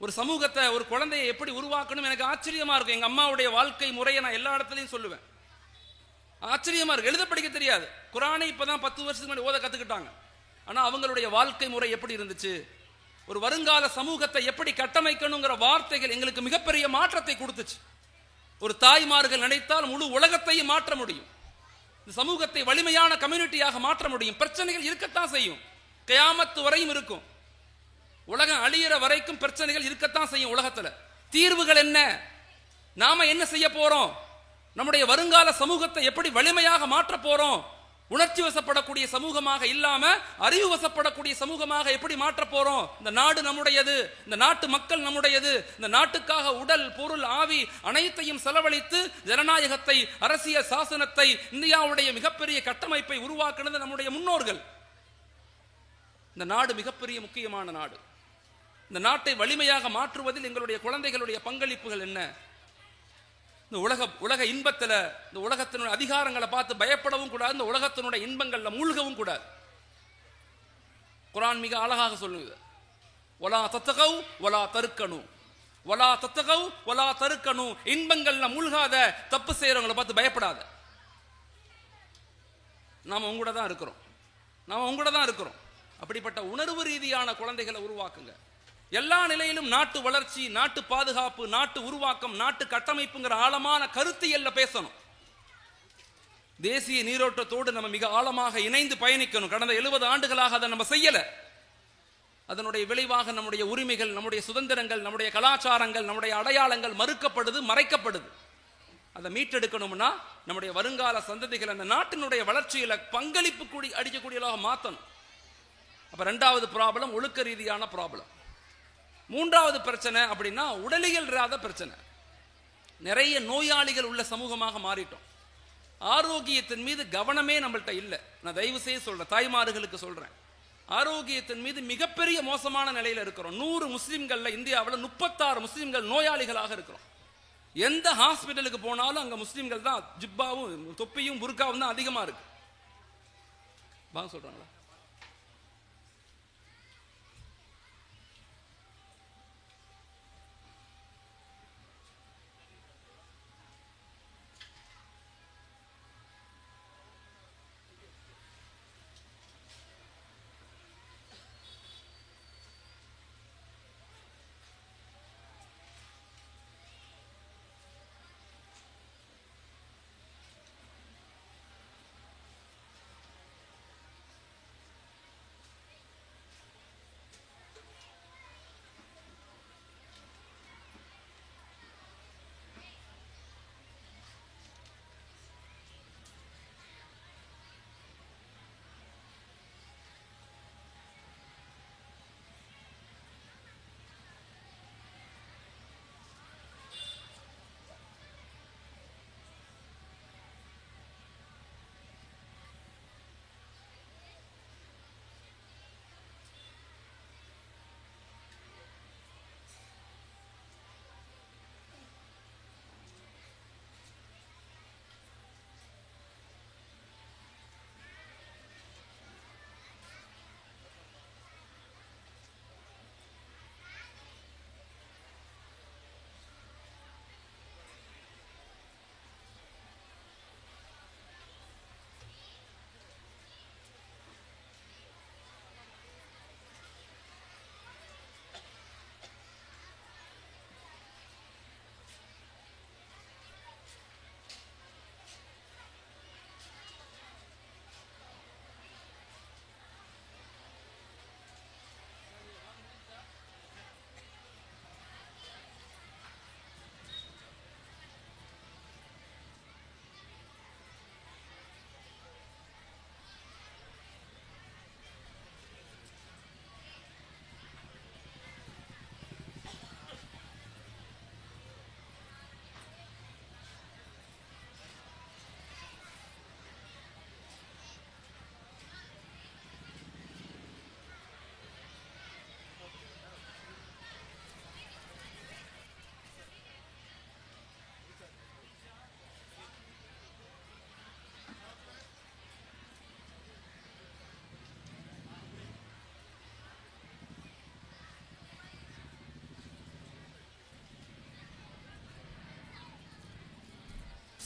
ஒரு சமூகத்தை, ஒரு குழந்தையை எப்படி உருவாக்கணும் எனக்கு ஆச்சரியமா இருக்கும். எங்க அம்மாவுடைய வாழ்க்கை முறையை நான் எல்லா இடத்துலையும் சொல்லுவேன். ஆச்சரியமா இருக்கு. எழுத படிக்க தெரியாது, குரானை இப்பதான் 10 வருஷத்துக்கு முன்னாடி ஓத கத்துக்கிட்டாங்க. ஆனா அவங்களுடைய வாழ்க்கை முறை எப்படி இருந்துச்சு, ஒரு வருங்கால சமூகத்தை எப்படி கட்டமைக்கணுங்கிற வார்த்தைகள் எங்களுக்கு மிகப்பெரிய மாற்றத்தை கொடுத்துச்சு. ஒரு தாய்மார்கள் நினைத்தால் முழு உலகத்தையும் மாற்ற முடியும். இந்த சமூகத்தை வலிமையான கம்யூனிட்டியாக மாற்ற முடியும். பிரச்சனைகள் இருக்கத்தான் செய்யும், கியாமத்து வரையும் இருக்கும். உலகம் அழியிற வரைக்கும் பிரச்சனைகள் இருக்கத்தான் செய்யும். உலகத்துல தீர்வுகள் என்ன, நாம என்ன செய்ய போறோம், நம்முடைய வருங்கால சமூகத்தை எப்படி வலிமையாக மாற்ற போறோம், உணர்ச்சி வசப்படக்கூடிய சமூகமாக இல்லாம அறிவு வசப்படக்கூடிய சமூகமாக எப்படி மாற்ற போறோம். இந்த நாடு நம்முடையது, இந்த நாட்டு மக்கள் நம்முடையது. இந்த நாட்டுக்காக உடல் பொருள் ஆவி அனைத்தையும் செலவழித்து ஜனநாயகத்தை, அரசியல் சாசனத்தை, இந்தியாவுடைய மிகப்பெரிய கட்டமைப்பை உருவாக்குனது நம்முடைய முன்னோர்கள். இந்த நாடு மிகப்பெரிய முக்கியமான நாடு. இந்த நாட்டை வலிமையாக மாற்றுவதில் எங்களுடைய குழந்தைகளுடைய பங்களிப்புகள் என்ன? இந்த உலக இன்பத்தில், இந்த உலகத்தினுடைய அதிகாரங்களை பார்த்து பயப்படவும் கூடாது, இந்த உலகத்தினுடைய இன்பங்கள்ல மூழ்கவும் கூடாது. குர்ஆன் மிக அழகாக சொல்லுது, வலா தத்தகவ் வலா தருக்கனு, வலா தத்தகவ் வலா தருக்கனு. இன்பங்கள்ல மூழ்காத, தப்பு செய்யறவங்களை பார்த்து பயப்படாத. நாம உங்களோட தான் இருக்கிறோம், நாம உங்களோட தான் இருக்கிறோம். அப்படிப்பட்ட உணர்வு ரீதியான குழந்தைகளை உருவாக்குங்க. எல்லா நிலையிலும் நாட்டு வளர்ச்சி, நாட்டு பாதுகாப்பு, நாட்டு உருவாக்கம், நாட்டு கட்டமைப்புங்கிற ஆழமான கருத்தியல்ல பேசணும். தேசிய நீரோட்டத்தோடு நம்ம மிக ஆழமாக இணைந்து பயணிக்கணும். கடந்த 70 ஆண்டுகளாக அதை நம்ம செய்யல. அதனுடைய விளைவாக நம்முடைய உரிமைகள், நம்முடைய சுதந்திரங்கள், நம்முடைய கலாச்சாரங்கள், நம்முடைய அடையாளங்கள் மறுக்கப்படுது, மறைக்கப்படுது. அதை மீட்டெடுக்கணும்னா நம்முடைய வருங்கால சந்ததிகள் அந்த நாட்டினுடைய வளர்ச்சியில பங்களிப்பு அடிக்கக்கூடியதாக மாற்றணும். அப்ப 2வது ப்ராப்ளம் ஒழுக்க ரீதியான ப்ராப்ளம். 3வது பிரச்சனை அப்படின்னா உடலியல் ரீதியான பிரச்சனை. நிறைய நோயாளிகள் உள்ள சமூகமாக மாறிட்டோம். ஆரோக்கியத்தின் மீது கவனமே நம்மள்ட்ட இல்லை. நான் தயவு செய்து சொல்றேன், தாய்மார்களுக்கு சொல்றேன், ஆரோக்கியத்தின் மீது மிகப்பெரிய மோசமான நிலையில் இருக்கிறோம். 100 முஸ்லிம்கள்ல இந்தியாவில் 36 முஸ்லிம்கள் நோயாளிகளாக இருக்கிறோம். எந்த ஹாஸ்பிட்டலுக்கு போனாலும் அங்க முஸ்லிம்கள் தான், ஜிப்பாவும் தொப்பியும் புர்காவும் தான் அதிகமா இருக்கு. வாங்க சொல்றாங்களா?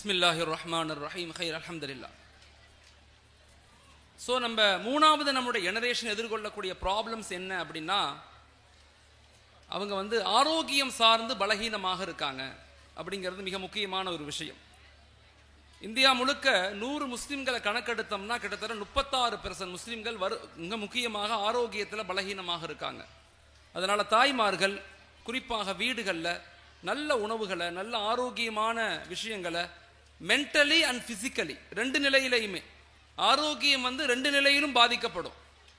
பிஸ்மில்லாஹிர் ரஹ்மானிர் ரஹீம் ஹைர் அல்ஹம்துலில்லாஹ். ஸோ நம்ம மூணாவது நம்முடைய ஜெனரேஷன் எதிர்கொள்ளக்கூடிய ப்ராப்ளம்ஸ் என்ன அப்படின்னா, அவங்க வந்து ஆரோக்கியம் சார்ந்து பலகீனமாக இருக்காங்க அப்படிங்கிறது மிக முக்கியமான ஒரு விஷயம். இந்தியா முழுக்க 100 முஸ்லீம்களை கணக்கெடுத்தோம்னா கிட்டத்தட்ட 36% முஸ்லீம்கள் மிக முக்கியமாக ஆரோக்கியத்தில் பலகீனமாக இருக்காங்க. அதனால் தாய்மார்கள் குறிப்பாக வீடுகளில் நல்ல உணவுகளை, நல்ல ஆரோக்கியமான விஷயங்களை, மென்டலி அண்ட் ஃபிசிக்கலி 2 நிலையிலையுமே, ஆரோக்கியம் வந்து 2 நிலையிலும் பாதிக்கப்படும்.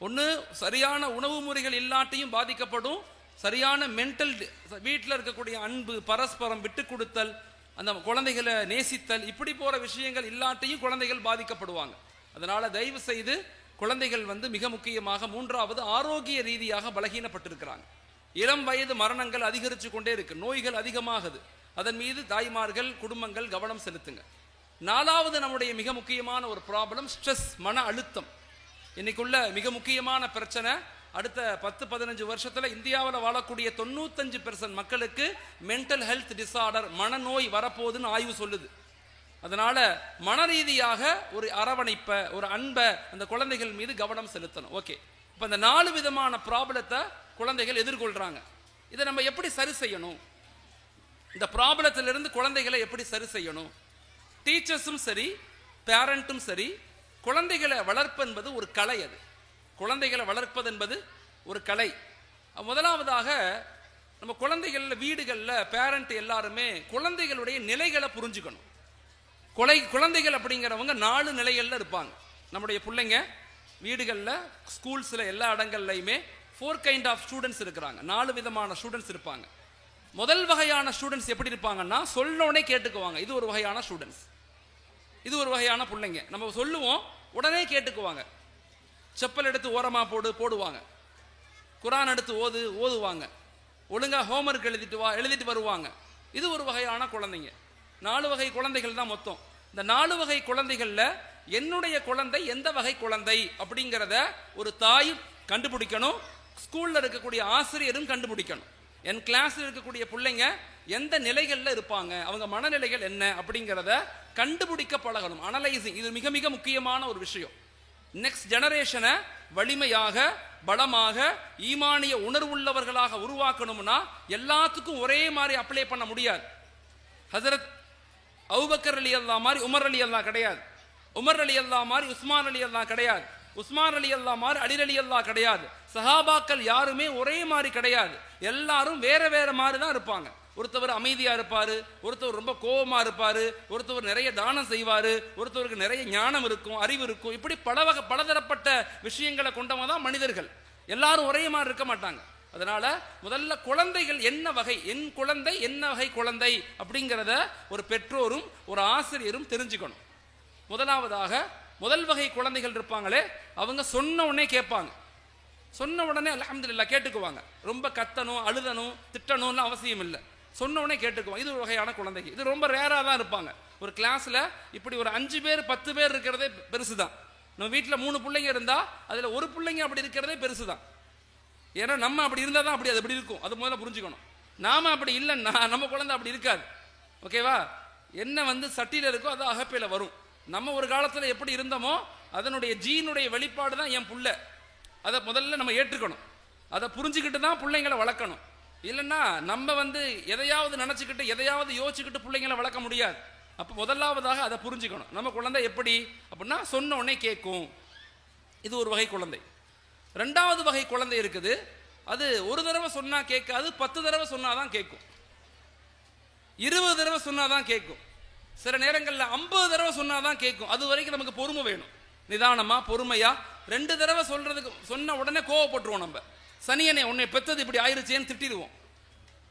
ஒன்று சரியான உணவு முறைகள் இல்லாட்டியும் பாதிக்கப்படும், சரியான மென்டல் வீட்டில் இருக்கக்கூடிய அன்பு, பரஸ்பரம் விட்டு கொடுத்தல், அந்த குழந்தைகளை நேசித்தல், இப்படி போகிற விஷயங்கள் இல்லாட்டியும் குழந்தைகள் பாதிக்கப்படுவாங்க. அதனால் தயவு செய்து குழந்தைகள் வந்து மிக முக்கியமாக 3வது ஆரோக்கிய ரீதியாக பலகீனப்பட்டிருக்கிறாங்க. இளம் வயது மரணங்கள் அதிகரித்து கொண்டே இருக்கு, நோய்கள் அதிகமாகுது. அதன் மீது தாய்மார்கள், குடும்பங்கள் கவனம் செலுத்துங்க. 4வது நம்முடைய மிக முக்கியமான ஒரு ப்ராப்ளம் ஸ்ட்ரெஸ், மன அழுத்தம். இன்னைக்குள்ள மிக முக்கியமான பிரச்சனை. அடுத்த 10-15 வருஷத்துல இந்தியாவில் வாழக்கூடிய 95% மக்களுக்கு மென்டல் ஹெல்த் டிசார்டர், மனநோய் வரப்போகுதுன்னு ஆய்வு சொல்லுது. அதனால மன ரீதியாக ஒரு அரவணைப்பை, ஒரு அன்பை அந்த குழந்தைகள் மீது கவனம் செலுத்தணும். ஓகே, இப்போ இந்த 4 விதமான ப்ராப்ளத்தை குழந்தைகள் எதிர்கொள்றாங்க. இதை நம்ம எப்படி சரி செய்யணும்? இந்த ப்ராப்ளத்திலிருந்து குழந்தைகளை எப்படி சரி செய்யணும்? டீச்சர்ஸும் சரி, பேரண்ட்டும் சரி, குழந்தைகளை வளர்ப்பு என்பது ஒரு கலை. அது குழந்தைகளை வளர்ப்பது என்பது ஒரு கலை. முதலாவதாக நம்ம குழந்தைகள் வீடுகளில் பேரண்ட் எல்லாருமே குழந்தைகளுடைய நிலைகளை புரிஞ்சுக்கணும். குழந்தைகள் அப்படிங்கிறவங்க 4 நிலைகளில் இருப்பாங்க. நம்முடைய பிள்ளைங்க வீடுகளில், ஸ்கூல்ஸில், எல்லா இடங்கள்லையுமே 4 கைண்ட் ஆஃப் ஸ்டூடெண்ட்ஸ் இருக்கிறாங்க. 4 விதமான ஸ்டூடெண்ட்ஸ் இருப்பாங்க. முதல் வகையான ஸ்டூடெண்ட்ஸ் எப்படி இருப்பாங்கன்னா, சொன்னோடனே கேட்டுக்குவாங்க. இது ஒரு வகையான ஸ்டூடெண்ட்ஸ். இது ஒரு வகையான பிள்ளைங்க. நம்ம சொல்லுவோம், உடனே கேட்டுக்குவாங்க. செப்பல் எடுத்து ஓரமாக போடுவாங்க. குரான் எடுத்து ஓதுவாங்க. ஒழுங்கா ஹோம்ஒர்க் எழுதிட்டு வருவாங்க. இது ஒரு வகையான குழந்தைங்க. 4 வகை குழந்தைகள் தான் மொத்தம். இந்த 4 வகை குழந்தைகளில் என்னுடைய குழந்தை எந்த வகை குழந்தை அப்படிங்கிறத ஒரு தாய் கண்டுபிடிக்கணும். ஸ்கூலில் இருக்கக்கூடிய ஆசிரியரும் கண்டுபிடிக்கணும். என் கிளாஸில் இருக்கக்கூடிய பிள்ளைங்க எந்த நிலைகளில் இருப்பாங்க, அவங்க மனநிலைகள் என்ன அப்படிங்கிறத கண்டுபிடிக்க பழகணும். அனலைசிங், இது மிக மிக முக்கியமான ஒரு விஷயம். நெக்ஸ்ட் ஜெனரேஷனை வலிமையாக, பலமாக, ஈமானிய உணர்வுள்ளவர்களாக உருவாக்கணும்னா எல்லாத்துக்கும் ஒரே மாதிரி அப்ளை பண்ண முடியாது. ஹசரத் அபூபக்கர் ரலியல்லாஹு மாதிரி உமர் ரலியல்லாஹு கிடையாது. உமர் ரலியல்லாஹு மாதிரி உஸ்மான் ரலியல்லாஹு கிடையாது. உஸ்மான் ரலியல்லாஹு மாதிரி அலி ரலியல்லாஹு கிடையாது. சஹாபாக்கள் யாருமே ஒரே மாதிரி கிடையாது. எல்லாரும் வேற வேற மாதிரி தான் இருப்பாங்க. ஒருத்தவர் அமைதியா இருப்பாரு, ஒருத்தவர் ரொம்ப கோபமா இருப்பாரு, ஒருத்தவர் நிறைய தானம் செய்வாரு, ஒருத்தவருக்கு நிறைய ஞானம் இருக்கும், அறிவு இருக்கும். இப்படி பலதரப்பட்ட விஷயங்களை கொண்டவங்க தான் மனிதர்கள். எல்லாரும் ஒரே மாதிரி இருக்க மாட்டாங்க. அதனால முதல்ல குழந்தைகள் என்ன வகை, என் குழந்தை என்ன வகை குழந்தை அப்படிங்கிறத ஒரு பெற்றோரும் ஒரு ஆசிரியரும் தெரிஞ்சுக்கணும். முதலாவதாக முதல் வகை குழந்தைகள் இருப்பாங்களே, அவங்க சொன்ன உடனே கேட்பாங்க. சொன்ன உடனே அல்ஹம்துலில்லாஹ் கேட்டுக்குவாங்க. ரொம்ப கத்தணும், அழுதணும், திட்டணும்னு அவசியம் இல்லை. சொன்ன உடனே கேட்டுக்குவாங்க. இது ஒரு வகையான குழந்தைங்க. இது ரொம்ப ரேராக தான் இருப்பாங்க. ஒரு கிளாஸில் இப்படி ஒரு 5 பேர் 10 பேர் இருக்கிறதே பெருசு தான். நம்ம வீட்டில் 3 பிள்ளைங்க இருந்தால் அதில் ஒரு பிள்ளைங்க அப்படி இருக்கிறதே பெருசு தான். ஏன்னா நம்ம அப்படி இருந்தால் தான் அது அப்படி இருக்கும். அது முதல்ல புரிஞ்சுக்கணும். நாம அப்படி இல்லைன்னா நம்ம குழந்தை அப்படி இருக்காது. ஓகேவா? என்ன வந்து சட்டியில் இருக்கோ அது அகப்பையில் வரும். நம்ம ஒரு காலத்தில் எப்படி இருந்தோமோ அதனுடைய ஜீனுடைய வெளிப்பாடு தான் என் புள்ள. அதை முதல்ல நம்ம ஏற்றுக்கணும். அதை புரிஞ்சுக்கிட்டு தான் பிள்ளைங்களை வளர்க்கணும். இல்லைன்னா நம்ம வந்து எதையாவது நினச்சிக்கிட்டு எதையாவது யோசிச்சுக்கிட்டு பிள்ளைங்களை வளர்க்க முடியாது. அப்போ முதலாவதாக அதை புரிஞ்சுக்கணும். நம்ம குழந்தை எப்படி அப்படின்னா சொன்ன உடனே கேட்கும். இது ஒரு வகை குழந்தை. 2வது வகை குழந்தை இருக்குது. அது ஒரு தடவை சொன்னா கேட்காது, 10 தடவை சொன்னாதான் கேட்கும், 20 தடவை சொன்னாதான் கேட்கும், சில நேரங்களில் 50 தடவை சொன்னாதான் கேட்கும். அது வரைக்கும் நமக்கு பொறுமை வேணும். நிதானமா பொறுமையா 2 தடவை சொன்ன உடனே கோவப்பட்டுருவோம். நம்ம சனியனே உன்னை பெத்தது இப்படி ஆயிருச்சேன்னு திட்டிடுவோம்,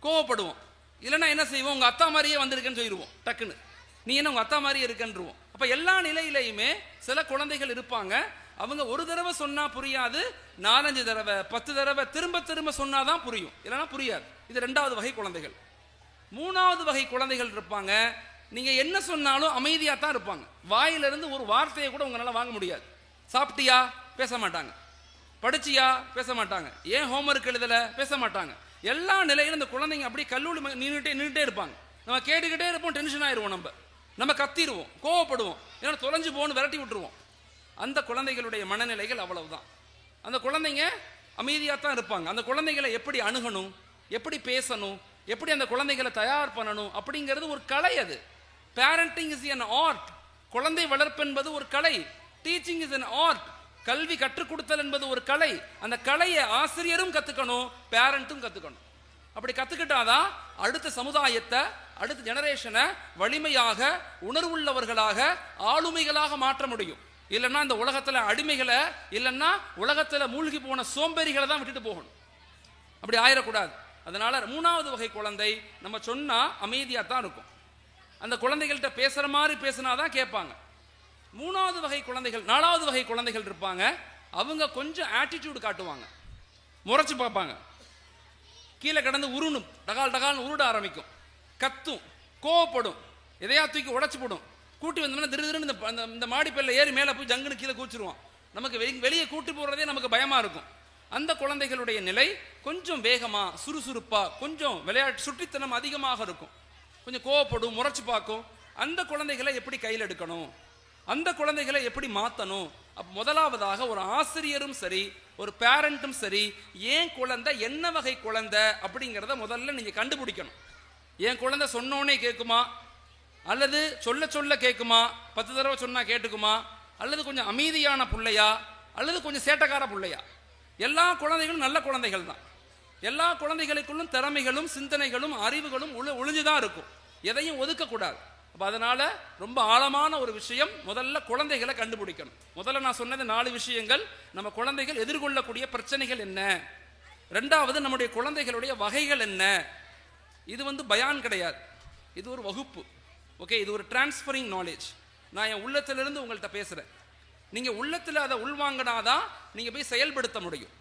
கோவப்படுவோம். இல்லைன்னா என்ன செய்வோம், உங்க அத்தா மாதிரியே வந்திருக்கேன்னு சொல்லிடுவோம் டக்குன்னு. நீ என்ன உங்க அத்தா மாதிரியே இருக்கன்றுவோம். அப்ப எல்லா நிலையிலையுமே சில குழந்தைகள் இருப்பாங்க. அவங்க ஒரு தடவை சொன்னா புரியாது, 4-5 தடவை 10 தடவை திரும்ப திரும்ப சொன்னாதான் புரியும், இல்லைன்னா புரியாது. இது 2வது வகை குழந்தைகள். 3வது வகை குழந்தைகள் இருப்பாங்க. நீங்க என்ன சொன்னாலும் அமைதியா தான் இருப்பாங்க. வாயிலிருந்து ஒரு வார்த்தையை கூட உங்களால வாங்க முடியாது. சாப்பிட்டியா பேச மாட்டாங்க, படிச்சியா பேச மாட்டாங்க, ஏன் ஹோம்ஒர்க் எழுதல பேச மாட்டாங்க. எல்லா நிலையிலும் இந்த குழந்தைங்க அப்படி கல்லூரி நின்றுட்டே இருப்பாங்க. நம்ம கேட்டுக்கிட்டே இருப்போம், டென்ஷன் ஆயிடுவோம். நம்ம நம்ம கத்திடுவோம், கோவப்படுவோம், ஏன்னா தொலைஞ்சு போன்னு விரட்டி விட்டுருவோம். அந்த குழந்தைகளுடைய மனநிலைகள் அவ்வளவுதான். அந்த குழந்தைங்க அமைதியாக தான் இருப்பாங்க. அந்த குழந்தைகளை எப்படி அணுகணும், எப்படி பேசணும், எப்படி அந்த குழந்தைகளை தயார் பண்ணணும் அப்படிங்கிறது ஒரு கலை. அது பேரண்டிங் இஸ் an ஆர்ட். குழந்தை வளர்ப்பு என்பது ஒரு கலை. Teaching is an art. கல்வி கற்றுக் கொடுத்தல் என்பது ஒரு கலை. அந்த கலையை ஆசிரியரும் கத்துக்கணும், பேரண்ட்டும் கத்துக்கணும். அப்படி கத்துக்கிட்டாதான் அடுத்த சமுதாயத்தை, அடுத்த ஜெனரேஷனை வலிமையாக, உணர்வுள்ளவர்களாக, ஆளுமைகளாக மாற்ற முடியும். இல்லைன்னா இந்த உலகத்துல அடிமைகளை, இல்லைன்னா உலகத்துல மூழ்கி போன சோம்பேறிகளை தான் விட்டுட்டு போகணும். அப்படி ஆயிடக்கூடாது. அதனால 3வது வகை குழந்தை நம்ம சொன்னா அமைதியா தான் இருக்கும். அந்த குழந்தைகள்கிட்ட பேசுற மாதிரி பேசினாதான் கேட்பாங்க. 3வது வகை குழந்தைகள், 4வது வகை குழந்தைகள் இருப்பாங்க. அவங்க கொஞ்சம் ஆட்டிடியூடு காட்டுவாங்க, முறைச்சு பார்ப்பாங்க, கீழே கிடந்து உருணும், டகால் டகால்னு உருட ஆரம்பிக்கும், கத்தும், கோவப்படும், எதையா தூக்கி உடச்சு போடும். கூட்டி வந்தோம்னா திரு இந்த மாடிப்பல்ல ஏறி மேலே போய் ஜங்குன்னு கீழே கூச்சிருவான். நமக்கு வெளியே கூட்டி போடுறதே நமக்கு பயமா இருக்கும். அந்த குழந்தைகளுடைய நிலை கொஞ்சம் வேகமா, சுறுசுறுப்பா, கொஞ்சம் விளையாட்டு சுட்டித்தனம் அதிகமாக இருக்கும், கொஞ்சம் கோவப்படும், முறைச்சு பார்க்கும். அந்த குழந்தைகளை எப்படி கையில் எடுக்கணும், அந்த குழந்தைகளை எப்படி மாற்றணும்? அப்போ முதலாவதாக ஒரு ஆசிரியரும் சரி, ஒரு பேரண்ட்டும் சரி, ஏன் குழந்தை என்ன வகை குழந்தை அப்படிங்கிறத முதல்ல நீங்க கண்டுபிடிக்கணும். என் குழந்தை சொன்னோன்னே கேட்குமா, அல்லது சொல்ல சொல்ல கேட்குமா, 10 தடவை சொன்னா கேட்டுக்குமா, அல்லது கொஞ்சம் அமைதியான பிள்ளையா, அல்லது கொஞ்சம் சேட்டக்கார பிள்ளையா? எல்லா குழந்தைகளும் நல்ல குழந்தைகள் தான். எல்லா குழந்தைகளுக்குள்ளும் திறமைகளும் சிந்தனைகளும் அறிவுகளும் ஒளிஞ்சுதான் இருக்கும். எதையும் ஒதுக்கக்கூடாது. அப்போ அதனால ரொம்ப ஆழமான ஒரு விஷயம், முதல்ல குழந்தைகளை கண்டுபிடிக்கணும். முதல்ல நான் சொன்னது 4 விஷயங்கள். நம்ம குழந்தைகள் எதிர்கொள்ளக்கூடிய பிரச்சனைகள் என்ன, 2வது நம்முடைய குழந்தைகளுடைய வகைகள் என்ன. இது பயான் கிடையாது, இது ஒரு வகுப்பு. ஓகே, இது ஒரு டிரான்ஸ்ஃபரிங் நாலேஜ். நான் என் உள்ளத்திலிருந்து உங்கள்கிட்ட பேசுகிறேன். நீங்கள் உள்ளத்தில் அதை உள்வாங்கினாதான் நீங்கள் போய் செயல்படுத்த முடியும்,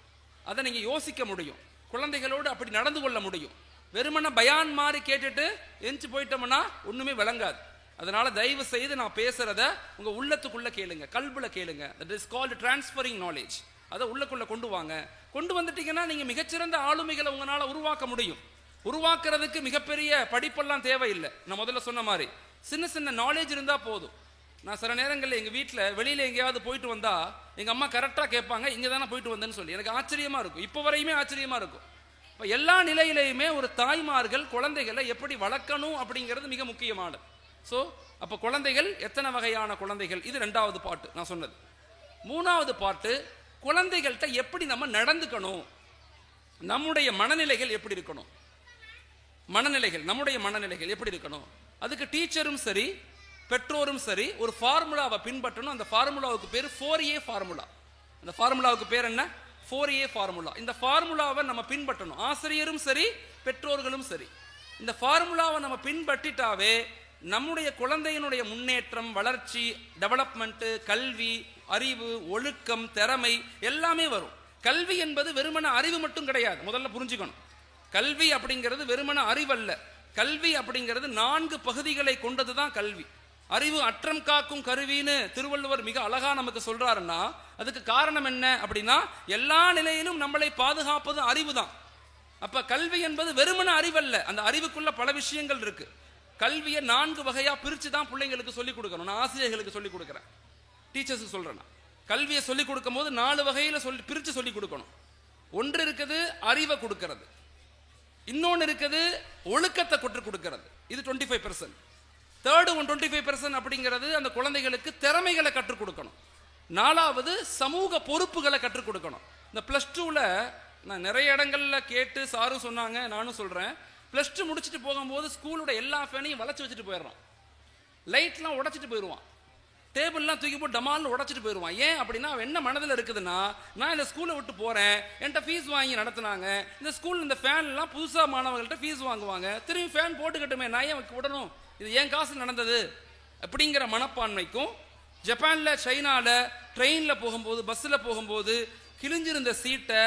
அதை நீங்கள் யோசிக்க முடியும், குழந்தைகளோடு அப்படி நடந்து கொள்ள முடியும். வெறுமன பயான் மாதிரி கேட்டுட்டு எஞ்சி போயிட்டோம்னா ஒன்றுமே விளங்காது. அதனால தயவு செய்து நான் பேசுறத உங்கள் உள்ளத்துக்குள்ளே கேளுங்க, கல்புல கேளுங்க. That is called transferring knowledge. அதை உள்ளக்குள்ளே கொண்டு வாங்க. கொண்டு வந்துட்டீங்கன்னா நீங்கள் மிகச்சிறந்த ஆளுமைகளை உங்களால் உருவாக்க முடியும். உருவாக்குறதுக்கு மிகப்பெரிய படிப்பெல்லாம் தேவையில்லை. நான் முதல்ல சொன்ன மாதிரி சின்ன சின்ன நாலேஜ் இருந்தால் போதும். நான் சில நேரங்களில் எங்கள் வீட்டில் வெளியில் எங்கேயாவது போயிட்டு வந்தால் எங்கள் அம்மா கரெக்டாக கேட்பாங்க, இங்கே தானே போயிட்டு வந்தேன்னு சொல்லி. எனக்கு ஆச்சரியமாக இருக்கும், இப்போ வரையுமே ஆச்சரியமாக இருக்கும். இப்போ எல்லா நிலையிலையுமே ஒரு தாய்மார்கள் குழந்தைகளை எப்படி வளர்க்கணும் அப்படிங்கிறது மிக முக்கியமானது. ஸோ அப்போ குழந்தைகள் எத்தனை வகையான குழந்தைகள், இது 2வது பாட்டு நான் சொன்னது. 3வது பாட்டு, குழந்தைகள்கிட்ட எப்படி நம்ம நடந்துக்கணும், நம்முடைய மனநிலைகள் எப்படி இருக்கணும், நம்முடைய மனநிலைகள் எப்படி இருக்கணும். அதுக்கு டீச்சரும் சரி, பெற்றோரும் சரி, ஒரு ஃபார்முலாவை பின்பற்றணும். அந்த ஃபார்முலாவுக்கு பேர் 4A ஃபார்முலா. அந்த ஃபார்முலாவுக்கு பேர் என்ன? 4A formula. இந்த ஃபார்முலாவை நம்ம பின்பற்றணும், ஆசிரியரும் சரி, பெற்றோர்களும் சரி. இந்த ஃபார்முலாவை நம்ம பின்பற்றிட்டாவே நம்முடைய குழந்தையினுடைய முன்னேற்றம், வளர்ச்சி, டெவலப்மெண்ட், கல்வி, அறிவு, ஒழுக்கம், திறமை எல்லாமே வரும். கல்வி என்பது வெறுமன அறிவு மட்டும் கிடையாது, முதல்ல புரிஞ்சுக்கணும். கல்வி அப்படிங்கிறது வெறுமன அறிவல்ல. கல்வி அப்படிங்கிறது 4 பகுதிகளை கொண்டது தான் கல்வி. அறிவு அற்றம் காக்கும் கருவின்னு திருவள்ளுவர் மிக அழகா நமக்கு சொல்றாருன்னா அதுக்கு காரணம் என்ன அப்படின்னா, எல்லா நிலையிலும் நம்மளை பாதுகாப்பது அறிவு தான். அப்ப கல்வி என்பது வெறுமன அறிவல்ல, அந்த அறிவுக்குள்ள பல விஷயங்கள் இருக்கு. கல்வியை 4 வகையா பிரிச்சு தான் பிள்ளைங்களுக்கு சொல்லிக் கொடுக்கணும். நான் ஆசிரியர்களுக்கு சொல்லிக் கொடுக்குறேன், டீச்சர்ஸுக்கு சொல்றேன். கல்வியை சொல்லிக் கொடுக்கும் போது 4 வகையில பிரிச்சு சொல்லிக் கொடுக்கணும். ஒன்று இருக்குது அறிவை கொடுக்கிறது, இன்னொன்று இருக்குது ஒழுக்கத்தை கற்றுக் கொடுக்கிறது, இது 25%. தேர்டு 25% அப்படிங்கிறது அந்த குழந்தைகளுக்கு திறமைகளை கற்றுக் கொடுக்கணும். 4வது சமூக பொறுப்புகளை கற்றுக் கொடுக்கணும். இந்த +2ல நான் நிறைய இடங்கள்ல கேட்டு சாரும் சொன்னாங்க, நானும் சொல்றேன். +2 முடிச்சுட்டு போகும்போது ஸ்கூலோட எல்லா ஃபேனையும் வளைச்சு வச்சுட்டு போயிடுறான், லைட்லாம் உடைச்சிட்டு போயிடுவான், டேபிள்லாம் தூக்கி போட்டு டமால்னு உடைச்சிட்டு போயிடுவான். ஏன் அப்படின்னா அவன் என்ன மனதில் இருக்குதுன்னா, நான் இந்த ஸ்கூலை விட்டு போறேன், என்கிட்ட ஃபீஸ் வாங்கி நடத்தினாங்க, இந்த ஸ்கூல் இந்த ஃபேன்லாம் புதுசாக மாணவர்கள்ட்ட ஃபீஸ் வாங்குவாங்க, திரும்பி ஃபேன் போட்டுக்கட்டுமே, நான் ஏன் விடணும், இது ஏன் காசு நடந்தது அப்படிங்கிற மனப்பான்மைக்கும், ஜப்பானில் சைனாவில் ட்ரெயினில் போகும்போது, பஸ்ஸில் போகும்போது கிழிஞ்சிருந்த சீட்டை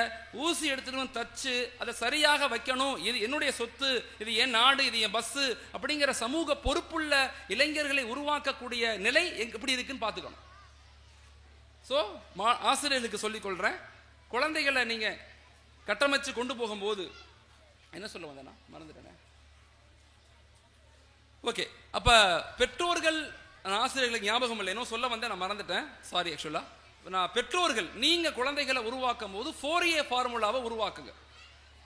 ஊசி எடுத்துட்டு தச்சு அதை சரியாக வைக்கணும், இது என்னுடைய சொத்து, இது என் நாடு, இது என் பஸ்ஸு அப்படிங்கிற சமூக பொறுப்புள்ள இளைஞர்களை உருவாக்கக்கூடிய நிலை எப்படி இருக்குன்னு பார்த்துக்கணும். ஸோ ஆசிரியர்களுக்கு சொல்லிக்கொள்கிறேன், குழந்தைகளை நீங்கள் கட்டமைச்சு கொண்டு போகும்போது என்ன சொல்ல வந்தேன்னா மறந்துட்டேன். ஓகே, அப்ப பெற்றோர்கள், ஆசிரியர்களுக்கு ஞாபகம் இல்லை, என்ன சொல்ல வந்தேன், நான் மறந்துட்டேன், சாரி. ஆக்சுவலா நான் பெற்றோர்கள், நீங்க குழந்தைகளை உருவாக்கும் போது 4A ஃபார்முலாவை உருவாக்குங்க.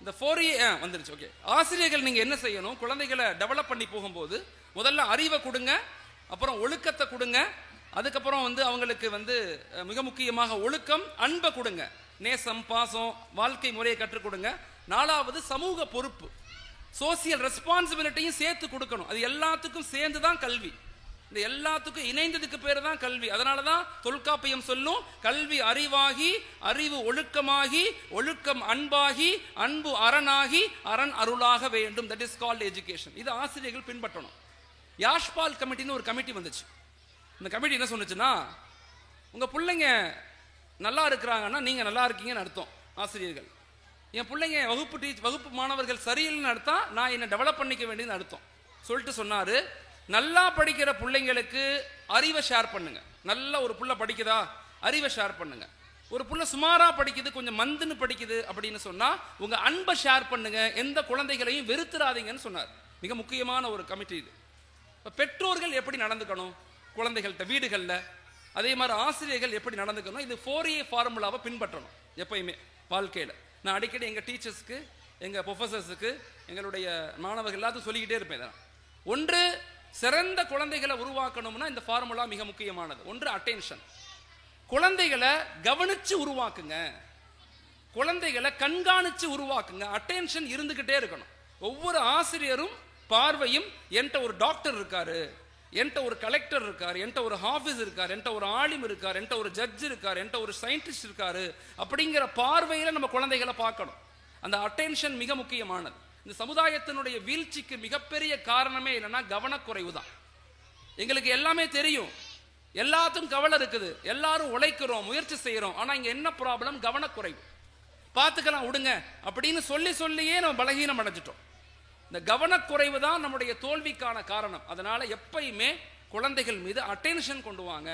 இந்த 4A வந்துருச்சு. ஓகே, ஆசிரியர்கள் நீங்க என்ன செய்யணும், குழந்தைகளை டெவலப் பண்ணி போகும்போது முதல்ல அறிவை கொடுங்க, அப்புறம் ஒழுக்கத்தை கொடுங்க, அதுக்கப்புறம் அவங்களுக்கு மிக முக்கியமாக ஒழுக்கம், அன்பை கொடுங்க, நேசம், பாசம், வாழ்க்கை முறையை கற்றுக் கொடுங்க. 4வது சமூக பொறுப்பு, சோசியல் ரெஸ்பான்சிபிலிட்டியும் சேர்த்து கொடுக்கணும். அது எல்லாத்துக்கும் சேர்ந்து தான் கல்வி. இந்த எல்லாத்துக்கும் இணைந்ததுக்கு பேர் தான் கல்வி. அதனால தான் தொல்காப்பியம் சொல்லும், கல்வி அறிவாகி, அறிவு ஒழுக்கமாகி, ஒழுக்கம் அன்பாகி, அன்பு அரணாகி, அரண் அருளாக வேண்டும். That is called education. இது ஆசிரியர்கள் பின்பற்றணும். யாஷ்பால் கமிட்டின்னு ஒரு கமிட்டி வந்துச்சு. இந்த கமிட்டி என்ன சொன்னுச்சுன்னா, உங்க பிள்ளைங்க நல்லா இருக்கிறாங்கன்னா நீங்க நல்லா இருக்கீங்கன்னு அர்த்தம். ஆசிரியர்கள், என் பிள்ளைங்க வகுப்பு மாணவர்கள் சரியில்லைன்னு அர்த்தம், நான் என்னை டெவலப் பண்ணிக்க வேண்டியதுன்னு அர்த்தம் சொல்லிட்டு சொன்னாரு. நல்லா படிக்கிற பிள்ளைங்களுக்கு அறிவை ஷேர் பண்ணுங்க. நல்ல ஒரு புள்ள படிக்குதா, அறிவை ஷேர் பண்ணுங்க. ஒரு புள்ள சுமாரா படிக்குது, கொஞ்சம் மந்துன்னு படிக்குது அப்படின்னு சொன்னா உங்க அன்பை ஷேர் பண்ணுங்க. எந்த குழந்தைகளையும் வெறுத்துறாதீங்கன்னு சொன்னார். மிக முக்கியமான ஒரு கமிட்டி இது. பெற்றோர்கள் எப்படி நடந்துக்கணும் குழந்தைகள்கிட்ட வீடுகளில், அதே மாதிரி ஆசிரியர்கள் எப்படி நடந்துக்கணும், இது 4A ஃபார்முலாவை பின்பற்றணும் எப்பயுமே வாழ்க்கையில். நான் அடிக்கடி எங்கள் டீச்சர்ஸ்க்கு, எங்கள் ப்ரொஃபஸர்ஸுக்கு, எங்களுடைய மாணவர்கள் எல்லாத்துக்கும் சொல்லிக்கிட்டே இருப்பேன். ஒன்று, சிறந்த குழந்தைகளை உருவாக்கணும்னா இந்த ஃபார்முலா மிக முக்கியமானது. ஒன்று அட்டென்ஷன், குழந்தைகளை கவனிச்சு உருவாக்குங்க, குழந்தைகளை கண்காணிச்சு உருவாக்குங்க. அட்டென்ஷன் இருந்துகிட்டே இருக்கணும். ஒவ்வொரு ஆசிரியரும் பார்வையும், என்கிட்ட ஒரு டாக்டர் இருக்காரு, என்கிட்ட ஒரு கலெக்டர் இருக்காரு, என்கிட்ட ஒரு ஆஃபீஸ் இருக்காரு, என்கிட்ட ஒரு ஆலிம் இருக்காரு, என்கிட்ட ஒரு ஜட்ஜ் இருக்காரு, என்கிட்ட ஒரு சயின்டிஸ்ட் இருக்காரு அப்படிங்கிற பார்வையில நம்ம குழந்தைகளை பார்க்கணும். அந்த அட்டென்ஷன் மிக முக்கியமானது. இந்த சமுதாயத்தினுடைய வீழ்ச்சிக்கு மிகப்பெரிய காரணமே என்னன்னா கவனக்குறைவு தான். எங்களுக்கு எல்லாமே தெரியும், எல்லாத்துக்கும் கவலை இருக்குது, எல்லாரும் உழைக்கிறோம், முயற்சி செய்யறோம், ஆனா இங்க என்ன ப்ராப்ளம், கவனக்குறைவு. பார்த்துக்கலாம் விடுங்க அப்படின்னு சொல்லியே நம்ம பலகீனம் அடைஞ்சிட்டோம். இந்த கவனக்குறைவு தான் நம்முடைய தோல்விக்கான காரணம். அதனால எப்பயுமே குழந்தைகள் மீது அட்டென்ஷன் கொண்டு வாங்க.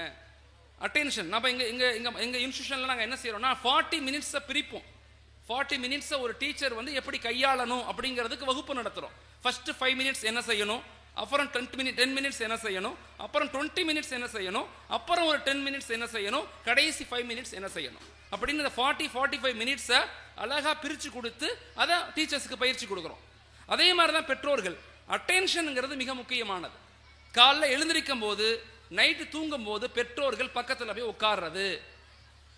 அட்டென்ஷன் நம்ம எங்க இன்ஸ்டிடியூஷன்ல நாங்க என்ன செய்யறோம்னா 40 மினிட்ஸை பிரிப்போம். 40 மினிட்ஸை ஒரு டீச்சர் எப்படி கையாளணும் அப்படிங்கிறதுக்கு வகுப்பு நடத்துறோம். ஃபர்ஸ்ட் 5 மினிட்ஸ் என்ன செய்யணும், அப்புறம் 10 மினிட்ஸ் என்ன செய்யணும், அப்புறம் 20 மினிட்ஸ் என்ன செய்யணும், அப்புறம் ஒரு 10 மினிட்ஸ் என்ன செய்யணும், கடைசி 5 மினிட்ஸ் என்ன செய்யணும் அப்படின்னு இந்த 40-45 மினிட்ஸை அழகா பிரிச்சு கொடுத்து அதை டீச்சர்ஸுக்கு பயிற்சி கொடுக்குறோம். அதே மாதிரி தான் பெற்றோர்கள், அட்டென்ஷனுங்கிறது மிக முக்கியமானது. காலைல எழுந்திருக்கும் போது, நைட்டு தூங்கும் போது பெற்றோர்கள் பக்கத்தில் போய் உட்கார்றது,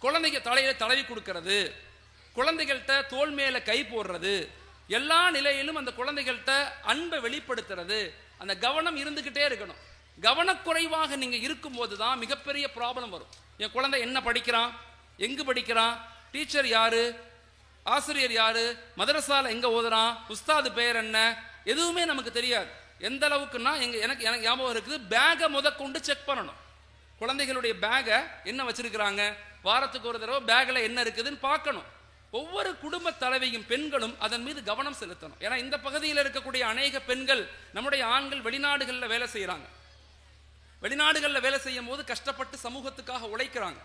குழந்தைங்க தலையில தடவி கொடுக்கறது, குழந்தைகள்கிட்ட தோல் மேல கை போடுறது, எல்லா நிலையிலும் அந்த குழந்தைகள்கிட்ட அன்பை வெளிப்படுத்துறது, அந்த கவனம் இருந்துகிட்டே இருக்கணும். கவனக்குறைவாக நீங்க இருக்கும்போது தான் மிகப்பெரிய ப்ராப்ளம் வரும். என் குழந்தை என்ன படிக்கிறான், எங்கு படிக்கிறான், டீச்சர் யாரு, ஆசிரியர் யாரு, மதரசால எங்க ஓதுறான், உஸ்தாது பெயர் என்ன, எதுவுமே நமக்கு தெரியாது. எந்த அளவுக்குன்னா எனக்கு ஞாபகம் இருக்குது, பேகை முதற்கொண்டு செக் பண்ணணும். குழந்தைகளுடைய பேகை என்ன வச்சிருக்கிறாங்க, வாரத்துக்கு ஒரு தடவை பேக்ல என்ன இருக்குதுன்னு பார்க்கணும். ஒவ்வொரு குடும்ப தலைவியும் பெண்களும் அதன் மீது கவனம் செலுத்தணும். ஏன்னா இந்த பகுதியில் இருக்கக்கூடிய அநேக பெண்கள், நம்முடைய ஆண்கள் வெளிநாடுகளில் வேலை செய்யறாங்க. வெளிநாடுகளில் வேலை செய்யும் போது கஷ்டப்பட்டு சமூகத்துக்காக உழைக்கிறாங்க.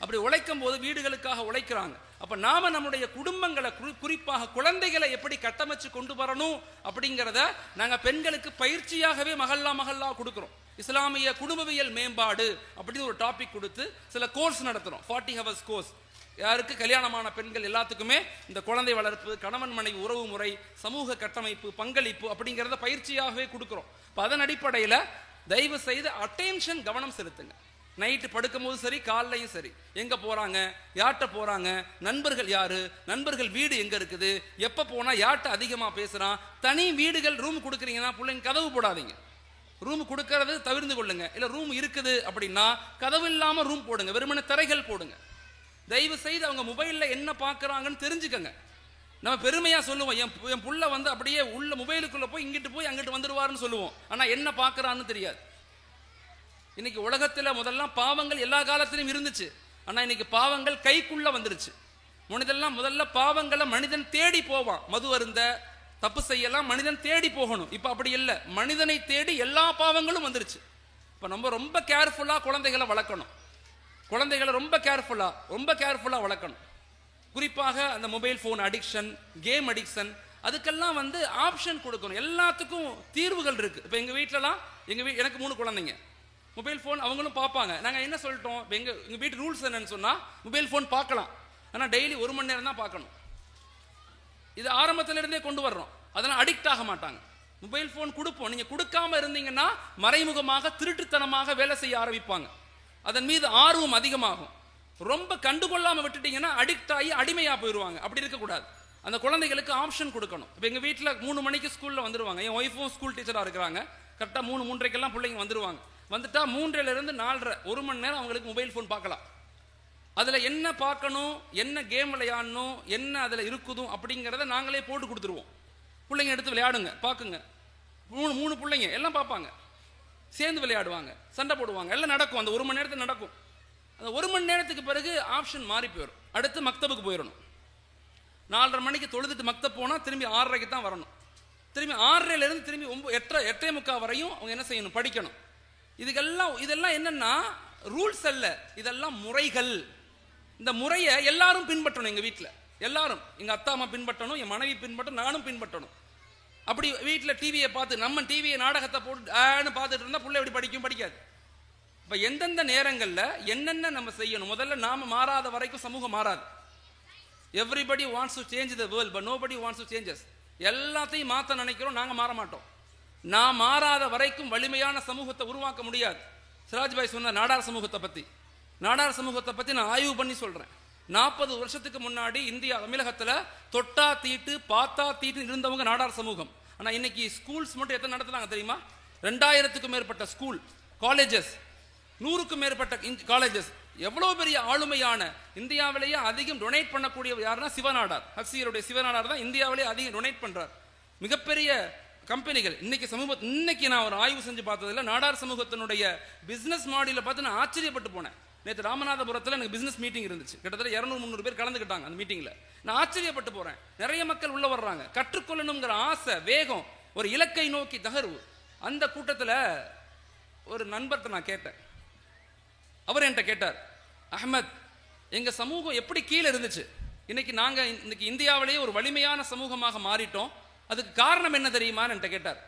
அப்படி உழைக்கும் போது வீடுகளுக்காக உழைக்கிறாங்க. அப்ப நாம நம்முடைய குடும்பங்களை, குறிப்பாக குழந்தைகளை எப்படி கட்டமைச்சு கொண்டு வரணும் அப்படிங்கிறத நாங்க பெண்களுக்கு பயிற்சியாகவே மகல்லா கொடுக்கிறோம். இஸ்லாமிய குடும்பவியல் மேம்பாடு அப்படின்னு ஒரு டாபிக் கொடுத்து சில கோர்ஸ் நடத்துறோம். 40 ஹவர்ஸ் கோர்ஸ். யாருக்கு, கல்யாணமான பெண்கள் எல்லாத்துக்குமே இந்த குழந்தை வளர்ப்பு, கணவன் மனைவி உறவு முறை, சமூக கட்டமைப்பு, பங்களிப்பு அப்படிங்கிறத பயிற்சியாகவே கொடுக்கிறோம். அதன் அடிப்படையில் தயவு செய்து அட்டென்ஷன், கவனம் செலுத்துங்க. நைட்டு படுக்கும் போது சரி, காலையும் சரி, எங்க போறாங்க, யார்கிட்ட போறாங்க, நண்பர்கள் யாரு, நண்பர்கள் வீடு எங்க இருக்குது, எப்ப போனா யார்கிட்ட அதிகமா பேசுறான். தனி வீடுகள் ரூம் கொடுக்குறீங்கன்னா பிள்ளைங்க கதவு போடாதீங்க, ரூம் கொடுக்கறது தவிர்த்து கொள்ளுங்க. இல்ல ரூம் இருக்குது அப்படின்னா கதவு இல்லாம ரூம் போடுங்க, வெறுமனே திரைகள் போடுங்க. தயவு செய்து அவங்க மொபைல்ல என்ன பார்க்கறாங்கன்னு தெரிஞ்சுக்கங்க. நம்ம பெருமையா சொல்லுவோம், என் புள்ள அப்படியே உள்ள மொபைலுக்குள்ள போய் இங்கிட்டு போய் அங்கிட்டு வந்துடுவாருன்னு சொல்லுவோம். ஆனா என்ன பார்க்கறான்னு தெரியாது. இன்னைக்கு உலகத்துல முதல்ல பாவங்கள் எல்லா காலத்திலும் இருந்துச்சு. ஆனா இன்னைக்கு பாவங்கள் கைக்குள்ள வந்துருச்சு. முதல்ல பாவங்களை மனிதன் தேடி போவான். மது அருந்த, தப்பு செய்யலாம், மனிதன் தேடி போகணும். இப்ப அப்படி இல்லை, மனிதனை தேடி எல்லா பாவங்களும் வந்துருச்சு. இப்ப நம்ம ரொம்ப கேர்ஃபுல்லா குழந்தைகளை வளர்க்கணும். குழந்தைகளை ரொம்ப கேர்ஃபுல்லா வளர்க்கணும். குறிப்பாக அந்த mobile phone addiction, game addiction, அதுக்கெல்லாம் வந்து ஆப்ஷன் கொடுக்கணும். எல்லாத்துக்கும் தீர்வுகள் இருக்கு. இப்போ எங்கள் வீட்டிலலாம் எனக்கு 3 குழந்தைங்க. மொபைல் ஃபோன் அவங்களும் பார்ப்பாங்க. நாங்கள் என்ன சொல்லிட்டோம், எங்கள் வீட்டு ரூல்ஸ் என்னன்னு சொன்னால், மொபைல் ஃபோன் பார்க்கலாம், ஆனால் டெய்லி 1 மணி நேரம் தான் பார்க்கணும். இது ஆரம்பத்திலிருந்தே கொண்டு வர்றோம். அதெல்லாம் அடிக்ட் ஆக மாட்டாங்க. மொபைல் ஃபோன் கொடுப்போம். நீங்கள் கொடுக்காம இருந்தீங்கன்னா மறைமுகமாக திருட்டுத்தனமாக வேலை செய்ய ஆரம்பிப்பாங்க. அதன் மீது ஆர்வம் அதிகமாகும். ரொம்ப கண்டுகொள்ளாமல் விட்டுட்டீங்கன்னா அடிக்ட் ஆகி அடிமையாக போயிடுவாங்க. அப்படி இருக்கக்கூடாது. அந்த குழந்தைகளுக்கு ஆப்ஷன் கொடுக்கணும். இப்போ எங்கள் வீட்டில் 3 மணிக்கு ஸ்கூலில் வந்துடுவாங்க. என் ஒய்ஃபும் ஸ்கூல் டீச்சராக இருக்கிறாங்க. கரெக்டாக 3-3:30 பிள்ளைங்க வந்துடுவாங்க. வந்துட்டா 3லேருந்து 4:30 1 மணி நேரம் அவங்களுக்கு மொபைல் ஃபோன் பார்க்கலாம். அதில் என்ன பார்க்கணும், என்ன கேம் விளையாடணும், என்ன அதில் இருக்குதும் அப்படிங்கிறத நாங்களே போட்டு கொடுத்துருவோம். பிள்ளைங்க எடுத்து விளையாடுங்க, பார்க்குங்க. 3 பிள்ளைங்க எல்லாம் பார்ப்பாங்க, சேர்ந்து விளையாடுவாங்க, சண்டை போடுவாங்க, எல்லாம் நடக்கும். அந்த 1 மணி நேரத்தில் நடக்கும். அந்த 1 மணி நேரத்துக்கு பிறகு ஆப்ஷன் மாறி போயிடும். அடுத்து மக்தபுக்கு போயிடணும். 4:30 மணிக்கு தொழுதுட்டு மக்தப் போனால் திரும்பி 6:30க்கு தான் வரணும். திரும்பி 6:30லேருந்து திரும்பி 8:45 வரையும் அவங்க என்ன செய்யணும், படிக்கணும். இதெல்லாம் என்னன்னா ரூல்ஸ் அல்ல, இதெல்லாம் முறைகள். இந்த முறையை எல்லாரும் பின்பற்றணும். எங்கள் வீட்டில் எல்லாரும், எங்கள் அத்தா அம்மா பின்பற்றணும், என் மனைவி பின்பற்றணும், நானும் பின்பற்றணும். அப்படி வீட்டில் டிவியை பார்த்து நம்ம டிவியை நாடகத்தை போட்டு பார்த்துட்டு இருந்தால் பிள்ளை எப்படி படிக்காது. இப்போ எந்தெந்த நேரங்களில் என்னென்ன நம்ம செய்யணும், முதல்ல நாம் மாறாத வரைக்கும் சமூகம் மாறாது. Everybody wants to change the world but nobody wants to changes. எல்லாத்தையும் மாற்ற நினைக்கிறோம், நாங்கள் மாற மாட்டோம். நான் மாறாத வரைக்கும் வலிமையான சமூகத்தை உருவாக்க முடியாது. சிராஜ் பாய் சொன்ன நாடார் சமூகத்தை பற்றி நான் ஆய்வு பண்ணி சொல்கிறேன். 40 வருஷத்துக்கு முன்னாடி இந்தியா தமிழகத்தில் தொட்டா தீட்டு பார்த்தா தீட்டு இருந்தவங்க நாடார் சமூகம். ஆனால் இன்னைக்கு ஸ்கூல்ஸ் மட்டும் எத்தனை நடத்துனாங்க தெரியுமா? 2000க்கும் மேற்பட்ட ஸ்கூல், காலேஜஸ், 100க்கும் மேற்பட்ட காலேஜஸ். எவ்வளோ பெரிய ஆளுமையான, இந்தியாவிலேயே அதிகம் டொனேட் பண்ணக்கூடியவர் யாருன்னா சிவநாடார். ஹக்சியருடைய சிவநாடார் தான் இந்தியாவிலேயே அதிகம் டொனேட் பண்ணுறார். மிகப்பெரிய கம்பெனிகள் இன்னைக்கு நான் ஒரு ஆய்வு செஞ்சு பார்த்ததில்ல, நாடார் சமூகத்தினுடைய பிஸ்னஸ் மாடலை பார்த்து நான் ஆச்சரியப்பட்டு போனேன். நேற்று ராமநாதபுரத்தில் எனக்கு பிஸ்னஸ் மீட்டிங் இருந்துச்சு. கிட்டத்தட்ட 200-300 பேர் கலந்துக்கிட்டாங்க அந்த மீட்டிங்கில். நான் ஆச்சரியப்பட்டு போகிறேன். நிறைய மக்கள் உள்ள வர்றாங்க. கற்றுக்கொள்ளணுங்கிற ஆசை, வேகம், ஒரு இலக்கை நோக்கி தகர்வு. அந்த கூட்டத்தில் ஒரு நண்பர்கிட்ட நான் கேட்டேன். அவர் என்கிட்ட கேட்டார், அஹ்மத், எங்கள் சமூகம் எப்படி கீழே இருந்துச்சு, இன்னைக்கு இந்தியாவிலேயே ஒரு வலிமையான சமூகமாக மாறிட்டோம், அதுக்கு காரணம் என்ன தெரியுமான்னு என்கிட்ட கேட்டார்.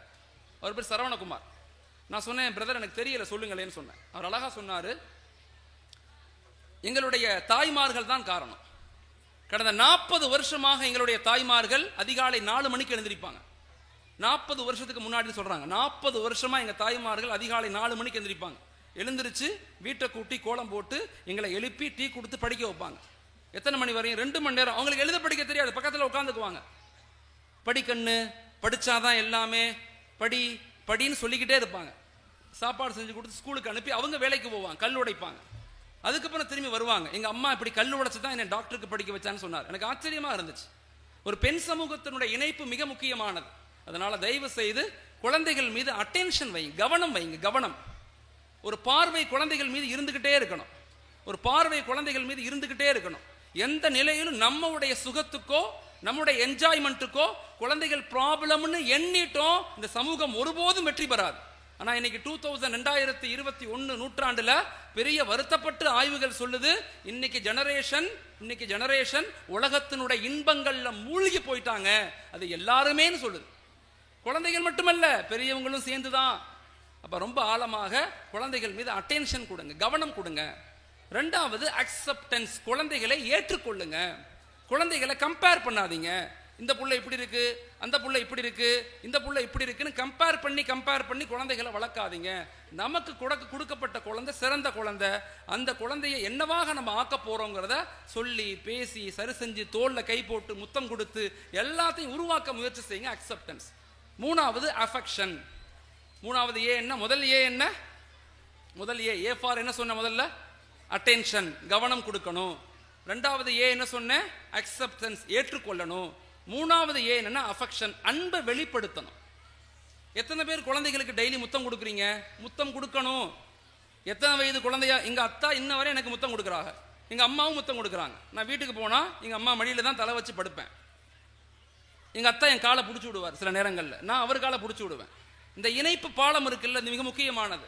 அவர் பேர் சரவணகுமார். நான் சொன்னேன், பிரதர் எனக்கு தெரியல, சொல்லுங்களேன்னு சொன்னேன். அவர் அழகா சொன்னார், எங்களுடைய தாய்மார்கள் தான் காரணம். கடந்த 40 வருஷமாக எங்களுடைய தாய்மார்கள் அதிகாலை 4 மணிக்கு எழுந்திருப்பாங்க. 40 வருஷத்துக்கு முன்னாடி சொல்றாங்க, 40 வருஷமா எங்க தாய்மார்கள் அதிகாலை 4 மணிக்கு எழுந்திருப்பாங்க. எழுந்திருச்சு வீட்டை கூட்டி கோலம் போட்டு எங்களை எழுப்பி டீ கொடுத்து படிக்க வைப்பாங்க. எத்தனை மணி வரையும்? 2 மணி நேரம். அவங்களுக்கு எழுத படிக்க தெரியாது, பக்கத்தில் உட்காந்துக்குவாங்க. படிக்கண்ணு, படிச்சாதான் எல்லாமே, படின்னு சொல்லிக்கிட்டே இருப்பாங்க. சாப்பாடு செஞ்சு கொடுத்து ஸ்கூலுக்கு அனுப்பி அவங்க வேலைக்கு போவாங்க, கல் உடைப்பாங்க. அதுக்கப்புறம் திரும்பி வருவாங்க. எங்க அம்மா இப்படி கல் உடைச்சு தான் என்னை டாக்டருக்கு படிக்க வச்சான்னு சொன்னார். எனக்கு ஆச்சரியமா இருந்துச்சு. ஒரு பெண் சமூகத்தினுடைய இணைப்பு மிக முக்கியமானது. அதனால தயவு செய்து குழந்தைகள் மீது அட்டென்ஷன் வைங்க, கவனம் வைங்க. கவனம், ஒரு பார்வை குழந்தைகள் மீது இருந்துகிட்டே இருக்கணும். எந்த நிலையிலும் நம்முடைய சுகத்துக்கோ நம்முடைய என்ஜாய்மெண்ட்டுக்கோ குழந்தைகள் ப்ராப்ளம்னு எண்ணிட்டோம், இந்த சமூகம் ஒருபோதும் வெற்றி பெறாது. ஆனால் இன்னைக்கு 2021 நூற்றாண்டுல பெரிய வருத்தப்பட்டு ஆய்வுகள் சொல்லுது, இன்னைக்கு ஜெனரேஷன் உலகத்தினுடைய இன்பங்கள்ல மூழ்கி போயிட்டாங்க. அது எல்லாருமே சொல்லுது. குழந்தைகள் மட்டுமல்ல, பெரியவங்களும் சேர்ந்துதான். அப்ப ரொம்ப ஆழமாக குழந்தைகள் மீது அட்டென்ஷன் கொடுங்க, கவனம் கொடுங்க. 2வது அக்செப்டன்ஸ், குழந்தைகளை ஏற்றுக்கொள்ளுங்க. குழந்தைகளை கம்பேர் பண்ணாதீங்க. இந்த புள்ள இப்படி இருக்கு, அந்த புள்ள இப்படி இருக்கு, இந்த புள்ள இப்படி இருக்குன்னு கம்பேர் பண்ணி குழந்தைகளை வளர்க்காதீங்க. நமக்கு கொடுக்கப்பட்ட குழந்தை சிறந்த குழந்தை. அந்த குழந்தையை என்னவாக நம்ம ஆக்க போறோங்கிறத சொல்லி பேசி சரி செஞ்சு தோல்ல கை போட்டு முத்தம் கொடுத்து எல்லாத்தையும் உருவாக்க முயற்சி செய்யுங்க. அக்செப்டன்ஸ். 3வது அஃபெக்ஷன். 3வது ஏ என்ன? முதல் ஏ ஃபார் என்ன சொன்ன? முதல்ல அட்டென்ஷன், கவனம் கொடுக்கணும். 2வது ஏ என்ன சொன்ன? அக்செப்டன்ஸ், ஏற்றுக்கொள்ளணும். 3வது ஏ என்னன்னா அஃபெக்ஷன், அன்பை வெளிப்படுத்தணும். எத்தனை பேர் குழந்தைகளுக்கு டெய்லி முத்தம் கொடுக்குறீங்க? முத்தம் கொடுக்கணும். எத்தனை வயது குழந்தையா? எங்க அத்தா இன்ன வரை எனக்கு முத்தம் கொடுக்குறாங்க, எங்க அம்மாவும் முத்தம் கொடுக்குறாங்க. நான் வீட்டுக்கு போனா எங்க அம்மா மடியில தான் தலை வச்சு படுப்பேன். எங்க அத்தா என் காலை பிடிச்சி விடுவார், சில நேரங்களில் நான் அவர் காலை பிடிச்சி விடுவேன். இந்த இணைப்பு பாலம் இருக்குல்ல, இது மிக முக்கியமானது.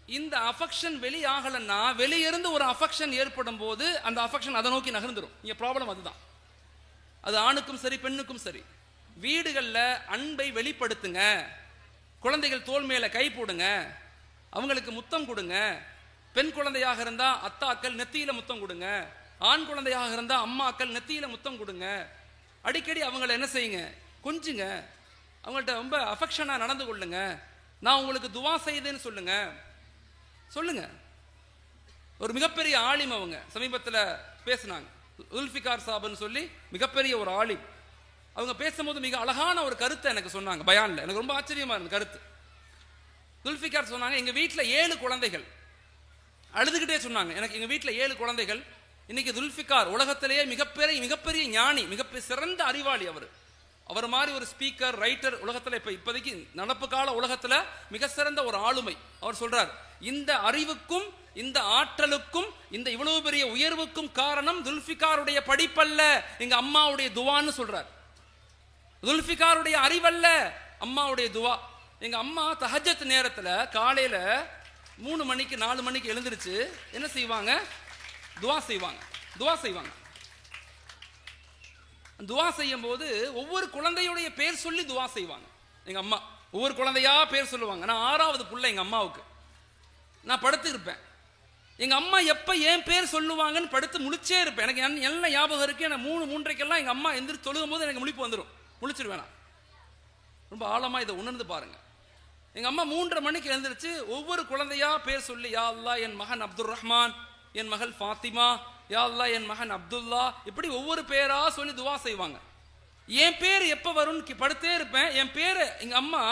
இந்த அஃபெக்ஷன் வெளியாகலன்னா, வெளியிருந்து ஒரு அஃபெக்ஷன் ஏற்படும் போது அந்த அஃபெக்ஷன் அதை நோக்கி நகர்ந்துடும். இங்க ப்ராப்ளம் அதுதான். அது ஆணுக்கும் சரி பெண்ணுக்கும் சரி. வீடுகளில் அன்பை வெளிப்படுத்துங்க. குழந்தைகள் தோள் மேல கை போடுங்க, அவங்களுக்கு முத்தம் கொடுங்க. பெண் குழந்தையாக இருந்தா அத்தாக்கள் நெத்தியில முத்தம் கொடுங்க, ஆண் குழந்தையாக இருந்தா அம்மாக்கள் நெத்தியில முத்தம் கொடுங்க. அடிக்கடி அவங்கள என்ன செய்யுங்க, கொஞ்சுங்க, அவங்கள்ட்ட ரொம்ப அஃபெக்ஷனா நடந்து கொள்ளுங்க. நான் உங்களுக்கு துவா செய்தேன்னு சொல்லுங்க. ஒரு மிகப்பெரிய ஆலிம் அவங்க சமீபத்தில் பேசினாங்க, ஜுல்ஃபிகார் சாப்னு சொல்லி மிகப்பெரிய ஒரு ஆலிம். அவங்க பேசும்போது மிக அழகான ஒரு கருத்தை எனக்கு சொன்னாங்க பயான்ல. எனக்கு ரொம்ப ஆச்சரியமா இருந்த கருத்து. ஜுல்ஃபிகார் சொன்னாங்க, எங்க வீட்டில் 7 குழந்தைகள். அழுதுகிட்டே சொன்னாங்க, எனக்கு எங்க வீட்டில் 7 குழந்தைகள். இன்னைக்கு ஜுல்ஃபிகார் உலகத்திலேயே மிகப்பெரிய ஞானி, மிகப்பெரிய சிறந்த அறிவாளி. அவர் மாதிரி ஒரு ஸ்பீக்கர், ரைட்டர் உலகத்தில் இப்போதைக்கு நடப்பு கால உலகத்தில் மிக சிறந்த ஒரு ஆளுமை. அவர் சொல்றார், இந்த அறிவுக்கும் இந்த ஆற்றலுக்கும் இந்த இவ்வளவு பெரிய உயர்வுக்கும் காரணம் ஜுல்ஃபிகாருடைய படிப்பல்ல, எங்க அம்மாவுடைய துவான்னு சொல்றார். ஜுல்ஃபிகாருடைய அறிவல்ல, அம்மாவுடைய துவா. எங்க அம்மா தஹஜ்ஜத் நேரத்தில் காலையில 3 மணிக்கு 4 மணிக்கு எழுந்திருச்சு என்ன செய்வாங்க, துவா செய்வாங்க. துவா செய்யும் போது ஒவ்வொரு குழந்தையுடைய பேர் சொல்லி துவா செய்வாங்க. எங்க அம்மா ஒவ்வொரு குழந்தையா பேர் சொல்லுவாங்க. நான் 6வது புள்ள எங்க அம்மாவுக்கு. நான் படுத்து இருப்பேன், எங்க அம்மா எப்ப என் பேர் சொல்லுவாங்கன்னு படுத்து முழிச்சே இருப்பேன். எனக்கு எல்லாம் ஞாபகம் இருக்கு. எனக்கு 3:30 எங்க அம்மா எந்திரிச்சு தொழுகும் போது எனக்கு முழிப்பு வந்துடும், முழிச்சிருவேன். ரொம்ப ஆழமா இதை உணர்ந்து பாருங்க. எங்க அம்மா 3:30 மணிக்கு எழுந்திருச்சு ஒவ்வொரு குழந்தையா பேர் சொல்லி, யா அல்லாஹ் என் மகன் அப்துல் ரஹ்மான், என் மகள் ஃபாத்திமா, யா அல்லாஹ் என் மகன் அப்துல்லா, இப்படி ஒவ்வொரு பேரா சொல்லி துவா செய்வாங்க. என் பேர் எப்ப வரும்னு படுத்தே இருப்பேன். என் பேரு எங்க அம்மா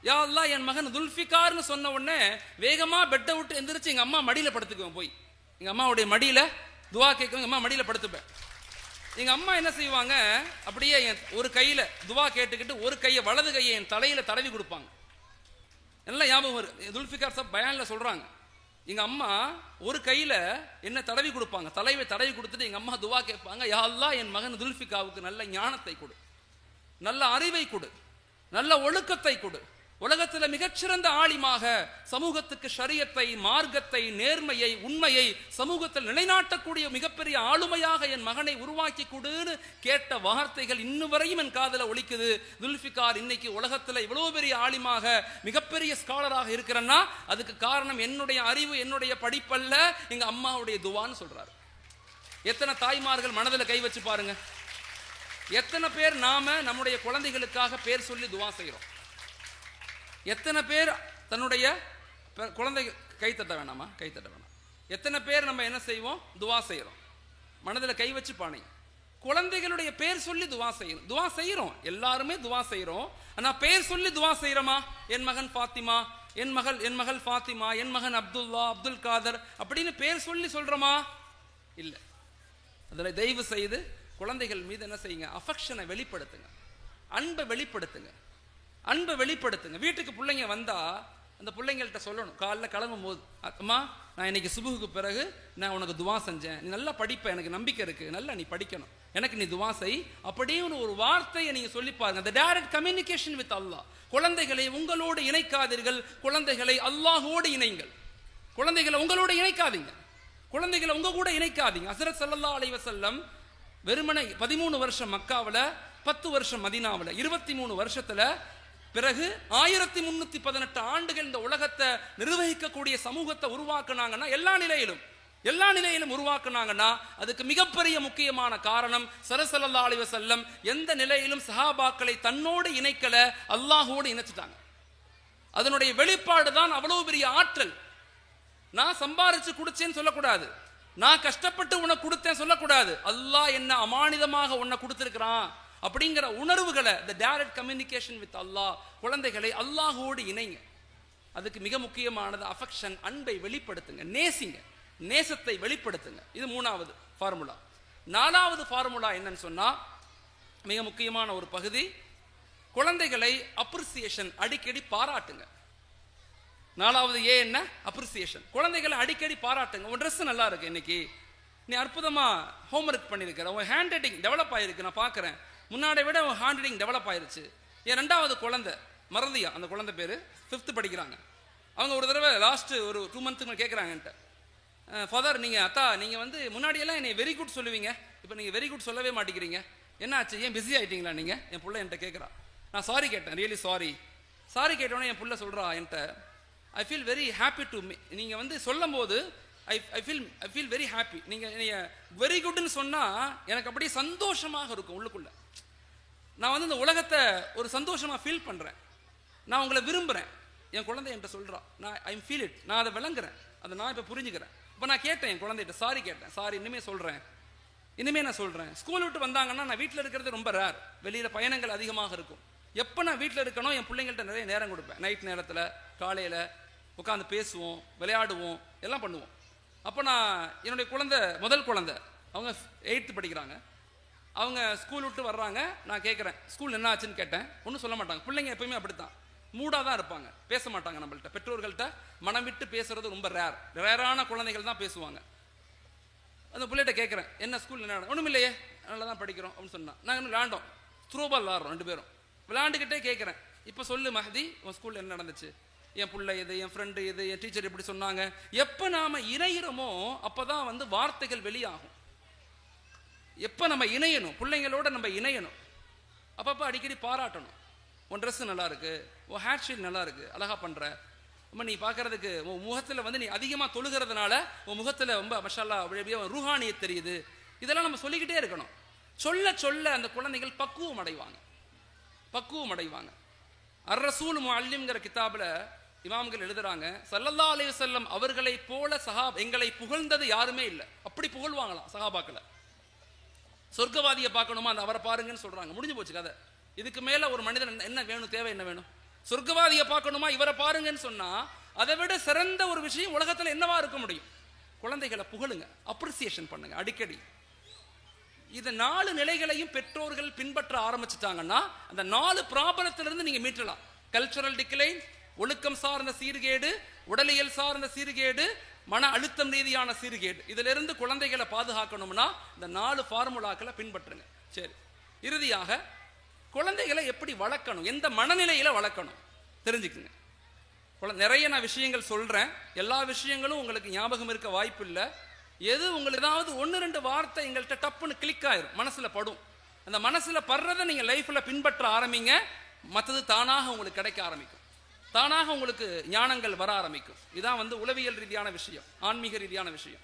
யா அல்லாஹ் என் மகன் ஜுல்ஃபிகார்னு சொன்ன உடனே வேகமா பெட்டை விட்டு எந்திரிச்சு எங்க அம்மா மடியில படுத்துக்குவேன். போய் எங்க அம்மாவுடைய மடியில துவா கேட்கும், எங்க அம்மா மடியில படுத்துப்பேன். எங்க அம்மா என்ன செய்வாங்க, அப்படியே ஒரு கையில துவா கேட்டுக்கிட்டு ஒரு கையை வலது கையை என் தலையில தடவி கொடுப்பாங்க. எல்லாம் ஞாபகம் வரும். ஜுல்ஃபிகார் சாப் பயான்ல சொல்றாங்க, எங்க அம்மா ஒரு கையில என்ன தடவி கொடுப்பாங்க, தலைவை தடவி கொடுத்துட்டு எங்க அம்மா துவா கேட்பாங்க, யா அல்லாஹ் என் மகன் ஜுல்ஃபிகாவுக்கு நல்ல ஞானத்தை கொடு, நல்ல அறிவை கொடு, நல்ல ஒழுக்கத்தை கொடு, உலகத்தில் மிகச்சிறந்த ஆலிமாக சமூகத்துக்கு ஷரியத்தை, மார்க்கத்தை, நேர்மையை, உண்மையை சமூகத்தில் நிலைநாட்டக்கூடிய மிகப்பெரிய ஆளுமையாக என் மகனை உருவாக்கி கொடுன்னு கேட்ட வார்த்தைகள் இன்னும் வரையும் என் காதல ஒலிக்குது. ஜுல்ஃபிகார் இன்னைக்கு உலகத்தில் இவ்வளவு பெரிய ஆலிமாக மிகப்பெரிய ஸ்காலராக இருக்கிறன்னா அதுக்கு காரணம் என்னுடைய அறிவு, என்னுடைய படிப்பல்ல, எங்க அம்மாவுடைய துவான்னு சொல்றாரு. எத்தனை தாய்மார்கள் மனதில் கை வச்சு பாருங்க, எத்தனை பேர் நாம நம்முடைய குழந்தைகளுக்காக பேர் சொல்லி துவா செய்கிறோம். எத்தனை பேர் தன்னுடைய குழந்தை கைத்தட்ட வேணாமா, கைத்தட்ட வேணாம். எத்தனை பேர் நம்ம என்ன செய்வோம், துவா செய்கிறோம். மனதில் கை வச்சு பானை குழந்தைகளுடைய பேர் சொல்லி துவா செய்யணும். துவா செய்கிறோம், எல்லாருமே துவா செய்கிறோம். ஆனால் பேர் சொல்லி துவா செய்கிறோமா? என் மகன் ஃபாத்திமா, என் மகள் ஃபாத்திமா, என் மகன் அப்துல்லா, அப்துல் காதர் அப்படின்னு பேர் சொல்லி சொல்றோமா? இல்லை. அதில் தயவு செய்து குழந்தைகள் மீது என்ன செய்யுங்க, அஃபெக்ஷனை வெளிப்படுத்துங்க, அன்பை வெளிப்படுத்துங்க, அன்பை வெளிப்படுத்துங்க. வீட்டுக்கு பிள்ளைங்க வந்தா அந்த பிள்ளைங்கள்ட்ட சொல்லணும், காலைல கிளம்பும் போது, அம்மா நான் இன்னைக்கு சுபுகுக்கு பிறகு நான் உனக்கு துவா செஞ்சேன், நீ நல்லா படிப்ப, எனக்கு நம்பிக்கை இருக்கு, நல்லா நீ படிக்கணும், எனக்கு நீ துவா செய் அப்படின்னு ஒரு வார்த்தையை நீங்க சொல்லி பாருங்க. the direct communication with Allah. குழந்தைகளை உங்களோடு இணைக்காதீர்கள், குழந்தைகளை அல்லாஹ்வோடு இணைங்கள். குழந்தைகளை உங்களோடு இணைக்காதீங்க, குழந்தைகளை உங்க கூட இணைக்காதீங்க. ஹஸ்ரத் ஸல்லல்லாஹு அலைஹி வஸல்லம் வெறுமனே 13 வருஷம் மக்காவில், 10 வருஷம் மதீனாவில், 23 வருஷத்துல பிறகு 1318 ஆண்டுகள் இந்த உலகத்தை நிர்வகிக்கக்கூடிய சமூகத்தை உருவாக்குனாங்கன்னா, எல்லா நிலையிலும் உருவாக்குனாங்கன்னா அதுக்கு மிகப்பெரிய முக்கியமான காரணம் ஸல்லல்லாஹு அலைஹி வஸல்லம் எந்த நிலையிலும் சஹாபாக்களை தன்னோடு இணைக்கல, அல்லாஹ்வோடு இணைச்சிட்டாங்க. அதனுடைய வெளிப்பாடு தான் அவ்வளவு பெரிய ஆற்றல். நான் சம்பாரிச்சு குடிச்சேன்னு சொல்லக்கூடாது, நான் கஷ்டப்பட்டு உனக்கு கொடுத்தேன் சொல்லக்கூடாது, அல்லாஹ் என்ன அமானிதமாக உன்னை கொடுத்திருக்கிறான் அப்படிங்கிற உணர்வுகளை, the direct communication with Allah. குழந்தைகளை அல்லாஹ்வோடு இணைங்க. அதுக்கு மிக முக்கியமானது அஃபெக்ஷன், அன்பை வெளிப்படுத்துங்க, நேசிங்க, நேசத்தை வெளிப்படுத்துங்க. இது 3வது ஃபார்முலா. 4வது ஃபார்முலா என்னன்னு சொன்னா, மிக முக்கியமான ஒரு பகுதி, குழந்தைகளை அப்ரிசியேஷன், அடிக்கடி பாராட்டுங்க. 4வது ஏ என்ன, அப்ரிசியேஷன். குழந்தைகளை அடிக்கடி பாராட்டுங்க. உன் ட்ரெஸ் நல்லா இருக்கு, இன்னைக்கு நீ அற்புதமா ஹோம்ஒர்க் பண்ணியிருக்கிற, உன் ஹேண்ட் ரைட்டிங் டெவலப் ஆயிருக்கு, நான் பார்க்குறேன், முன்னாடி விட உன் ஹேண்ட் ரைட்டிங் டெவலப் ஆயிருச்சு. என் 2வது குழந்தை மறதியா, அந்த குழந்தை பேர் 5th படிக்கிறாங்க. அவங்க ஒரு தடவை லாஸ்ட் ஒரு 2 மந்த்துக்கு கேட்குறாங்க என்கிட்ட, ஃபாதர் நீங்கள் முன்னாடியெல்லாம் என்னை வெரி குட் சொல்லுவீங்க, இப்போ நீங்கள் வெரி குட் சொல்லவே மாட்டேங்கிறீங்க, என்ன ஆச்சு, ஏன் பிஸி ஆயிட்டீங்களா நீங்க? என் புள்ள என்கிட்ட கேட்குறா. நான் சாரி கேட்டேன், ரியலி சாரி கேட்டோன்னே என் புள்ள சொல்றா என்கிட்ட, I feel very happy to me. நீங்க வந்து சொல்லும் போது ஐ ஃபீல் வெரி ஹாப்பி. நீங்க வெரி குட்னு சொன்னா எனக்கு அப்படியே சந்தோஷமாக இருக்கும் உள்ளுக்குள்ள. நான் வந்து இந்த உலகத்தை ஒரு சந்தோஷமா ஃபீல் பண்றேன், நான் உங்களை விரும்புறேன். என் குழந்தை என்கிட்ட சொல்றா, நான் ஐ ஃபீல் இட், நான் அதை விளங்குறேன், அதை நான் இப்போ புரிஞ்சுக்கிறேன். இப்போ நான் கேட்டேன் என் குழந்தைகிட்ட, சாரி கேட்டேன், சாரி இனிமே சொல்றேன், இனிமே நான் சொல்றேன். ஸ்கூல் விட்டு வந்தாங்கன்னா நான் வீட்டில் இருக்கிறது ரொம்ப ரேர், வெளியில பயணங்கள் அதிகமாக இருக்கும். எப்போ நான் வீட்டில் இருக்கணும் என் பிள்ளைங்கள்ட்ட நிறைய நேரம் கொடுப்பேன். நைட் நேரத்தில் காலையில் உட்காந்து பேசுவோம், விளையாடுவோம், எல்லாம் பண்ணுவோம். அப்போ நான் என்னுடைய குழந்தை, முதல் குழந்தை, அவங்க 8th படிக்கிறாங்க. அவங்க ஸ்கூல் விட்டு வர்றாங்க. நான் கேட்குறேன் ஸ்கூல் என்ன ஆச்சுன்னு கேட்டேன். ஒன்றும் சொல்ல மாட்டாங்க. பிள்ளைங்க எப்பயுமே அப்படித்தான், மூடாக தான் இருப்பாங்க, பேச மாட்டாங்க. நம்மள்ட்ட பெற்றோர்கள்ட்ட மனம் விட்டு பேசுறது ரொம்ப ரேரான குழந்தைகள் தான் பேசுவாங்க. அந்த பிள்ளைகிட்ட கேட்குறேன், என்ன ஸ்கூல் என்ன? ஒன்றும் இல்லையே, நல்லா தான் படிக்கிறோம் அப்படின்னு சொன்னான். நாங்கள் விளையாண்டோம், த்ரோபால் விளாட்றோம் 2 பேரும். விளையாண்டுக்கிட்டே கேட்குறேன், இப்போ சொல்லு மஹதி, உன் ஸ்கூலில் என்ன நடந்துச்சு, என் பிள்ளை இது, என் ஃப்ரெண்டு இது, என் டீச்சர் எப்படி சொன்னாங்க. எப்போ நாம் இணையிறோமோ அப்போ தான் வந்து வார்த்தைகள் வெளியாகும். எப்போ நம்ம இணையணும், பிள்ளைங்களோட நம்ம இணையணும். அப்பப்போ அடிக்கடி பாராட்டணும். உன் ட்ரெஸ்ஸு நல்லா இருக்கு, உன் ஹேர் ஸ்டைல் நல்லா இருக்கு, அழகா பண்ற, அம்மா நீ பார்க்கறதுக்கு உன் முகத்தில் வந்து நீ அதிகமாக தொழுகிறதுனால உன் முகத்தில் ரொம்ப மஷால்லா அப்படியே ரூஹானியத் தெரியுது. இதெல்லாம் நம்ம சொல்லிக்கிட்டே இருக்கணும். சொல்ல சொல்ல அந்த குழந்தைகள் பக்குவம் அடைவாங்க. அர்-ரசூல் முஅல்லிம்ங்கிற கிதாபில் இமாம்கள் எழுதுறாங்க, ஸல்லல்லாஹு அலைஹி வஸல்லம் அவர்களை போல எங்களை புகழ்ந்தது யாருமே இல்லை. அப்படி புகழ்வாங்களாம் சஹாபாக்களை. சொர்க்கவாதியை பார்க்கணுமா, அந்த அவரை பாருங்கன்னு சொல்றாங்க, முடிஞ்சு போச்சு கதை. இதுக்கு மேல ஒரு மனிதன் என்ன வேணும், தேவை என்ன வேணும்? சொர்க்கவாதியை பார்க்கணுமா, இவரை பாருங்கன்னு சொன்னா அதை விட சிறந்த ஒரு விஷயம் உலகத்துல என்னவா இருக்க முடியும்? குழந்தைகளை புகழுங்க, அப்ரிசியேஷன் பண்ணுங்க அடிக்கடி. இந்த 4 நிலைகளையும் பெற்றோர்கள் பின்பற்ற ஆரம்பிச்சுட்டாங்கன்னா அந்த 4 ப்ராப்ளத்திலிருந்து நீங்க மீட்டலாம். கல்ச்சுரல் டிக்ளைன், ஒழுக்கம் சார்ந்த சீர்கேடு, உடலியல் சார்ந்த சீர்கேடு, மன அழுத்தம் ரீதியான சீர்கேடு. இதுல இருந்து குழந்தைகளை பாதுகாக்கணும்னா இந்த 4 ஃபார்முலாக்களை பின்பற்றுங்க. சரி, இறுதியாக குழந்தைகளை எப்படி வளர்க்கணும், எந்த மனநிலையில வளர்க்கணும் தெரிஞ்சுக்குங்க. நிறைய நான் விஷயங்கள் சொல்றேன், எல்லா விஷயங்களும் உங்களுக்கு ஞாபகம் இருக்க வாய்ப்பு இல்லை. எது உங்களுக்கு ஏதாவது 1-2 வார்த்தை எங்கள்கிட்ட டப்புன்னு கிளிக் ஆயிரும், மனசுல படும். அந்த மனசுல படுறதை நீங்க லைஃப்ல பின்பற்ற ஆரம்பிங்க, மற்றது தானாக உங்களுக்கு கிடைக்க ஆரம்பிக்கும், தானாக உங்களுக்கு ஞானங்கள் வர ஆரம்பிக்கும். இதான் வந்து உளவியல் ரீதியான விஷயம், ஆன்மீக ரீதியான விஷயம்.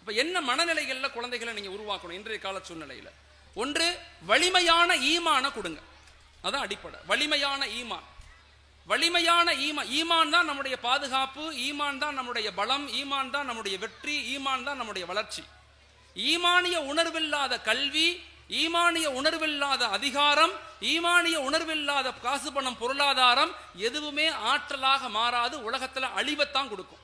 இப்ப என்ன மனநிலைகள்ல குழந்தைகளை நீங்க உருவாக்கணும் இன்றைய கால சூழ்நிலையில? ஒன்று, வலிமையான ஈமான கொடுங்க. அதான் அடிப்படை. வலிமையான ஈமான் தான் நம்முடைய பாதுகாப்பு, ஈமான் தான் நம்முடைய பலம், ஈமான் தான் நம்முடைய வெற்றி, ஈமான் தான் நம்முடைய வளர்ச்சி. ஈமானிய உணர்வில்லாத கல்வி, ஈமானிய உணர்வில்லாத அதிகாரம், ஈமானிய உணர்வில்லாத காசு பணம் பொருளாதாரம் எதுவுமே ஆற்றலாக மாறாது, உலகத்துல அழிவைத்தான் கொடுக்கும்.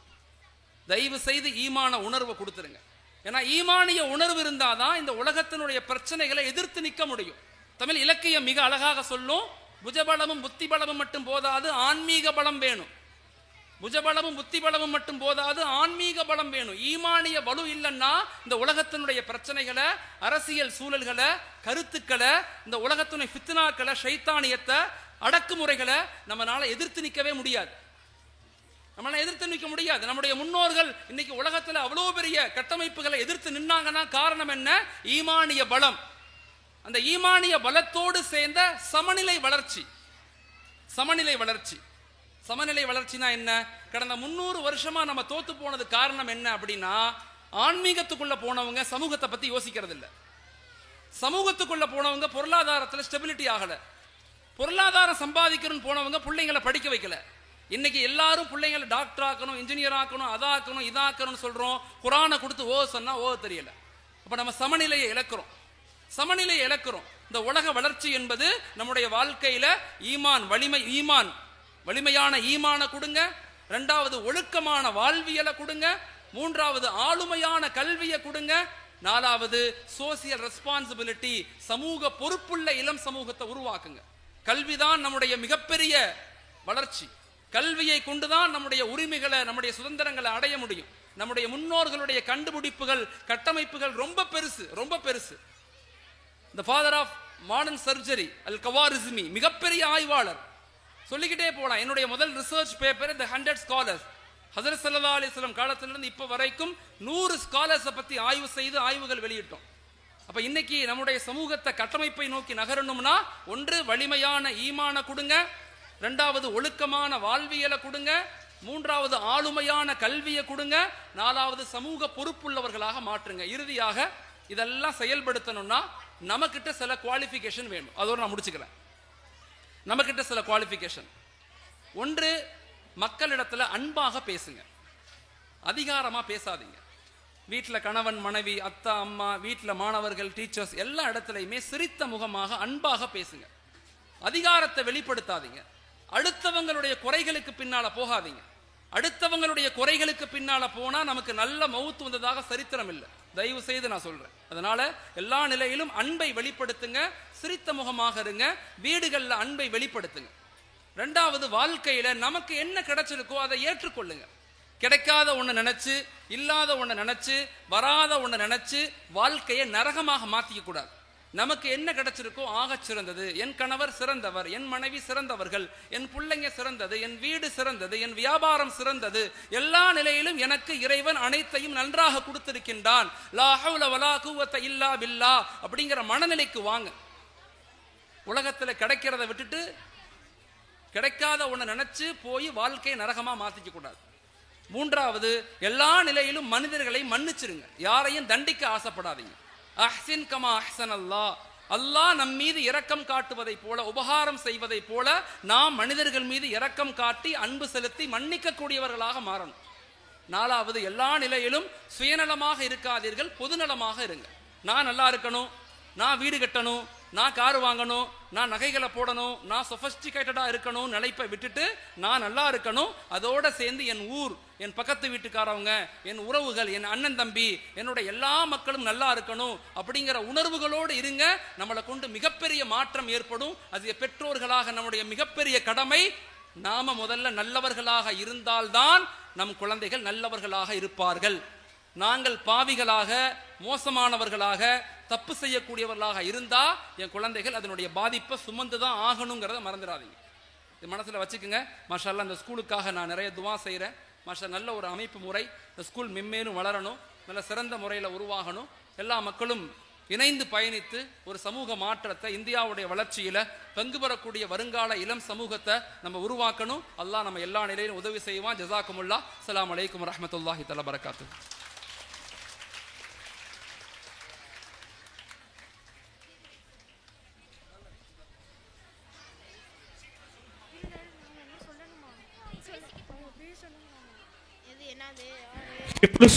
தயவு செய்து ஈமான உணர்வை கொடுத்துருங்க. ஏன்னா ஈமானிய உணர்வு இருந்தாதான் இந்த உலகத்தினுடைய பிரச்சனைகளை எதிர்த்து நிற்க முடியும். தமிழ் இலக்கியம் மிக அழகாக சொல்லும், புஜபலமும் புத்தி பலமும் மட்டும் போதாது, ஆன்மீக பலம் வேணும். புஜபலமும் புத்தி பலமும் மட்டும் போதாது, ஆன்மீக பலம் வேணும். ஈமானிய வலு இல்லைன்னா இந்த உலகத்தினுடைய பிரச்சனைகளை, அரசியல் சூழல்களை, கருத்துக்களை, இந்த உலகத்தினுடைய ஃபித்னாக்களை, ஷைத்தானியத்தை, அடக்குமுறைகளை நம்மளால எதிர்த்து நிற்கவே முடியாது. நம்முடைய முன்னோர்கள் இன்னைக்கு உலகத்துல அவ்வளவு பெரிய கட்டமைப்புகளை எதிர்த்து நின்னாங்கன்னா காரணம் என்ன? ஈமானிய பலம். அந்த ஈமானிய பலத்தோடு சேர்ந்த சமநிலை வளர்ச்சினா என்ன? கடந்த 300 வருஷமா நம்ம தோத்து போனது காரணம் என்ன அப்படின்னா, ஆன்மீகத்துக்குள்ள போனவங்க சமூகத்தை பத்தி யோசிக்கிறது இல்லை. சமூகத்துக்குள்ள போனவங்க பொருளாதாரத்துல ஸ்டெபிலிட்டி ஆகல. பொருளாதாரம் சம்பாதிக்கணும்னு போனவங்க பிள்ளைங்களை படிக்க வைக்கல. இன்னைக்கு எல்லாரும் பிள்ளைங்களை டாக்டர் ஆக்கணும், இன்ஜினியர் ஆக்கணும், அதாக்கணும், இதாக்கணும்னு சொல்றோம். குரானை கொடுத்து சொன்னா தெரியல. அப்ப நம்ம சமநிலையை இழக்கிறோம். இந்த உலக வளர்ச்சி என்பது நம்முடைய வாழ்க்கையில வலிமையான ஈமான கொடுங்க. 2வது ஒழுக்கமான வாழ்வியலை கொடுங்க. 3வது ஆளுமையான கல்வியை கொடுங்க. 4வது சோசியல் ரெஸ்பான்சிபிலிட்டி, சமூக பொறுப்புள்ள இளம் சமூகத்தை உருவாக்குங்க. கல்விதான் நம்முடைய மிகப்பெரிய வளர்ச்சி. கல்வியை கொண்டுதான் நம்முடைய உரிமைகளை, நம்முடைய சுதந்திரங்களை அடைய முடியும். நம்முடைய முன்னோர்களுடைய கண்டுபிடிப்புகள், கட்டமைப்புகள் ரொம்ப பெருசு. The father of modern surgery, அல்-கவாரிஸ்மி, மிகப்பெரிய ஆய்வாளர். சொல்லிக்கிட்டே போலாம். என்னுடைய முதல் ரிசர்ச் பேப்பர் The 100 Scholars. ஹஜ்ரத் ஸல்லல்லாஹு அலைஹி வஸல்லம் காலத்திலிருந்து இப்ப வரைக்கும் 100 ஸ்காலர்ஸை பத்தி ஆய்வு செய்து ஆய்வுகள் வெளியிட்டோம். அப்ப இன்னைக்கு நம்முடைய சமூகத்தை கட்டமைப்பை நோக்கி நகரணும்னா, ஒன்று வலிமையான ஈமான கொடுங்க, இரண்டாவது ஒழுக்கமான வாழ்வியலை கொடுங்க, மூன்றாவது ஆளுமையான கல்வியை கொடுங்க, நாலாவது சமூக பொறுப்புள்ளவர்களாக மாற்றுங்க. இறுதியாக இதெல்லாம் செயல்படுத்தணும்னா நமக்கிட்ட சில குவாலிஃபிகேஷன் வேணும். அதோட நான் முடிச்சுக்கிறேன். நமக்கிட்ட சில குவாலிஃபிகேஷன். ஒன்று, மக்களிடத்துல அன்பாக பேசுங்க, அதிகாரமா பேசாதீங்க. வீட்டில் கணவன் மனைவி அத்தா அம்மா, வீட்டில் மாணவர்கள் டீச்சர்ஸ் எல்லா இடத்துலையுமே சிரித்த முகமாக அன்பாக பேசுங்க. அதிகாரத்தை வெளிப்படுத்தாதீங்க. அடுத்தவங்களுடைய குறைகளுக்கு பின்னால போகாதீங்க. அடுத்தவங்களுடைய குறைகளுக்கு பின்னால போனா நமக்கு நல்ல மவுத்து வந்ததாக சரித்திரம் இல்லை. தயவு செய்து நான் சொல்றேன். அதனால எல்லா நிலையிலும் அன்பை வெளிப்படுத்துங்க, சிரித்த முகமாக இருங்க, வீடுகள்ல அன்பை வெளிப்படுத்துங்க. ரெண்டாவது, வாழ்க்கையில நமக்கு என்ன கிடைச்சிருக்கோ அதை ஏற்றுக்கொள்ளுங்க. கிடைக்காத ஒண்ணு நினைச்சு, இல்லாத ஒண்ணு நினைச்சு, வராத ஒண்ணு நினைச்சு வாழ்க்கையை நரகமாக மாத்திக்க கூடாது. நமக்கு என்ன கிடைச்சிருக்கோ ஆகச் சிறந்தது, என் கணவர் சிறந்தவர், என் மனைவி சிறந்தவர்கள், என் பிள்ளைங்க சிறந்தது, என் வீடு சிறந்தது, என் வியாபாரம் சிறந்தது, எல்லா நிலையிலும் எனக்கு இறைவன் அனைத்தையும் நன்றாக கொடுத்திருக்கின்றான், லா ஹவ்ல வலா குவத்த இல்லா பில்லா அப்படிங்கிற மனநிலைக்கு வாங்க. உலகத்துல கிடைக்கிறத விட்டுட்டு கிடைக்காத ஒண்ணு நினைச்சு போய் வாழ்க்கையை நரகமா மாத்திக்க கூடாது. மூன்றாவது, எல்லா நிலையிலும் மனிதர்களை மன்னிச்சிருங்க, யாரையும் தண்டிக்க ஆசைப்படாதீங்க. அஹ்சின் கமா அஹ்சன் அல்லாஹ், அல்லாஹ் நம் மீது இரக்கம் காட்டுவதை போல, உபகாரம் செய்வதை போல நாம் மனிதர்கள் மீது இரக்கம் காட்டி அன்பு செலுத்தி மன்னிக்க கூடியவர்களாக மாறணும். நாலாவது, எல்லா நிலையிலும் சுயநலமாக இருக்காதீர்கள், பொதுநலமாக இருங்க. நான் நல்லா இருக்கணும், நான் வீடு கட்டணும், நான் கார் வாங்கணும், நான் நகைகளை போடணும், நான் சொஃபஸ்டிகேட்டடா இருக்கணும் நினைப்பை விட்டுட்டு நான் நல்லா இருக்கணும், அதோட சேர்ந்து என் ஊர், என் பக்கத்து வீட்டுக்காரவங்க, என் உறவுகள், என் அண்ணன் தம்பி, என்னோட எல்லா மக்களும் நல்லா இருக்கணும் அப்படிங்கிற உணர்வுகளோடு இருங்க. நம்மளை கொண்டு மிகப்பெரிய மாற்றம் ஏற்படும். அது பெற்றோர்களாக நம்முடைய மிகப்பெரிய கடமை. நாம முதல்ல நல்லவர்களாக இருந்தால்தான் நம் குழந்தைகள் நல்லவர்களாக இருப்பார்கள். நாங்கள் பாவிகளாக, மோசமானவர்களாக, தப்பு செய்யக்கூடியவர்களாக இருந்தா என் குழந்தைகள் அதனுடைய பாதிப்பை சுமந்துதான் ஆகணுங்கிறத மறந்துடாதீங்க. இது மனசுல வச்சுக்கோங்க. மாஷா அல்லாஹ், இந்த ஸ்கூலுக்காக நான் நிறைய துவா செய்கிறேன். மாஷா, நல்ல ஒரு அமைப்பு முறை, இந்த ஸ்கூல் மென்மேலும் வளரணும், நல்ல சிறந்த முறையில் உருவாகணும். எல்லா மக்களும் இணைந்து பயணித்து ஒரு சமூக மாற்றத்தை, இந்தியாவுடைய வளர்ச்சியில பங்கு பெறக்கூடிய வருங்கால இளம் சமூகத்தை நம்ம உருவாக்கணும். அல்லாஹ் நம்ம எல்லா நிலையிலும் உதவி செய்வான். ஜஸாக்குமுல்லாஹ். அஸ்ஸலாமு அலைக்கும் வரஹ்மத்துல்லாஹி தஆலா பரகாத்துஹு.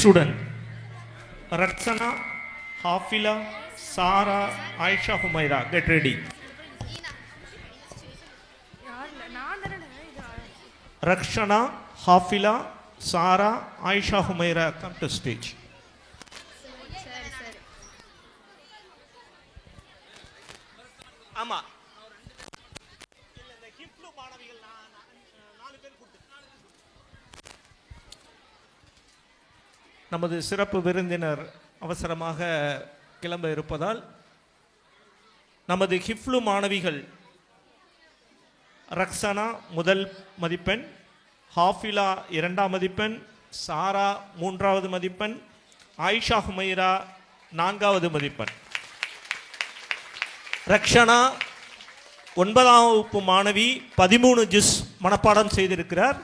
student Raksana, Hafila, Sara, Aisha, Humaira, get ready. Rakshana, Hafila, Sara, Aisha, Humaira, come to stage. Ama நமது சிறப்பு விருந்தினர் அவசரமாக கிளம்ப இருப்பதால் நமது ஹிஃப்லு மாணவிகள் ரக்ஸனா முதல் மதிப்பெண், ஹாஃபிலா 2ஆம் மதிப்பெண், சாரா 3வது மதிப்பெண், ஆயிஷா ஹுமைரா 4வது மதிப்பெண். ரக்ஷனா 9ஆம் வகுப்பு மாணவி 13 ஜுஸ் மனப்பாடம் செய்திருக்கிறார்.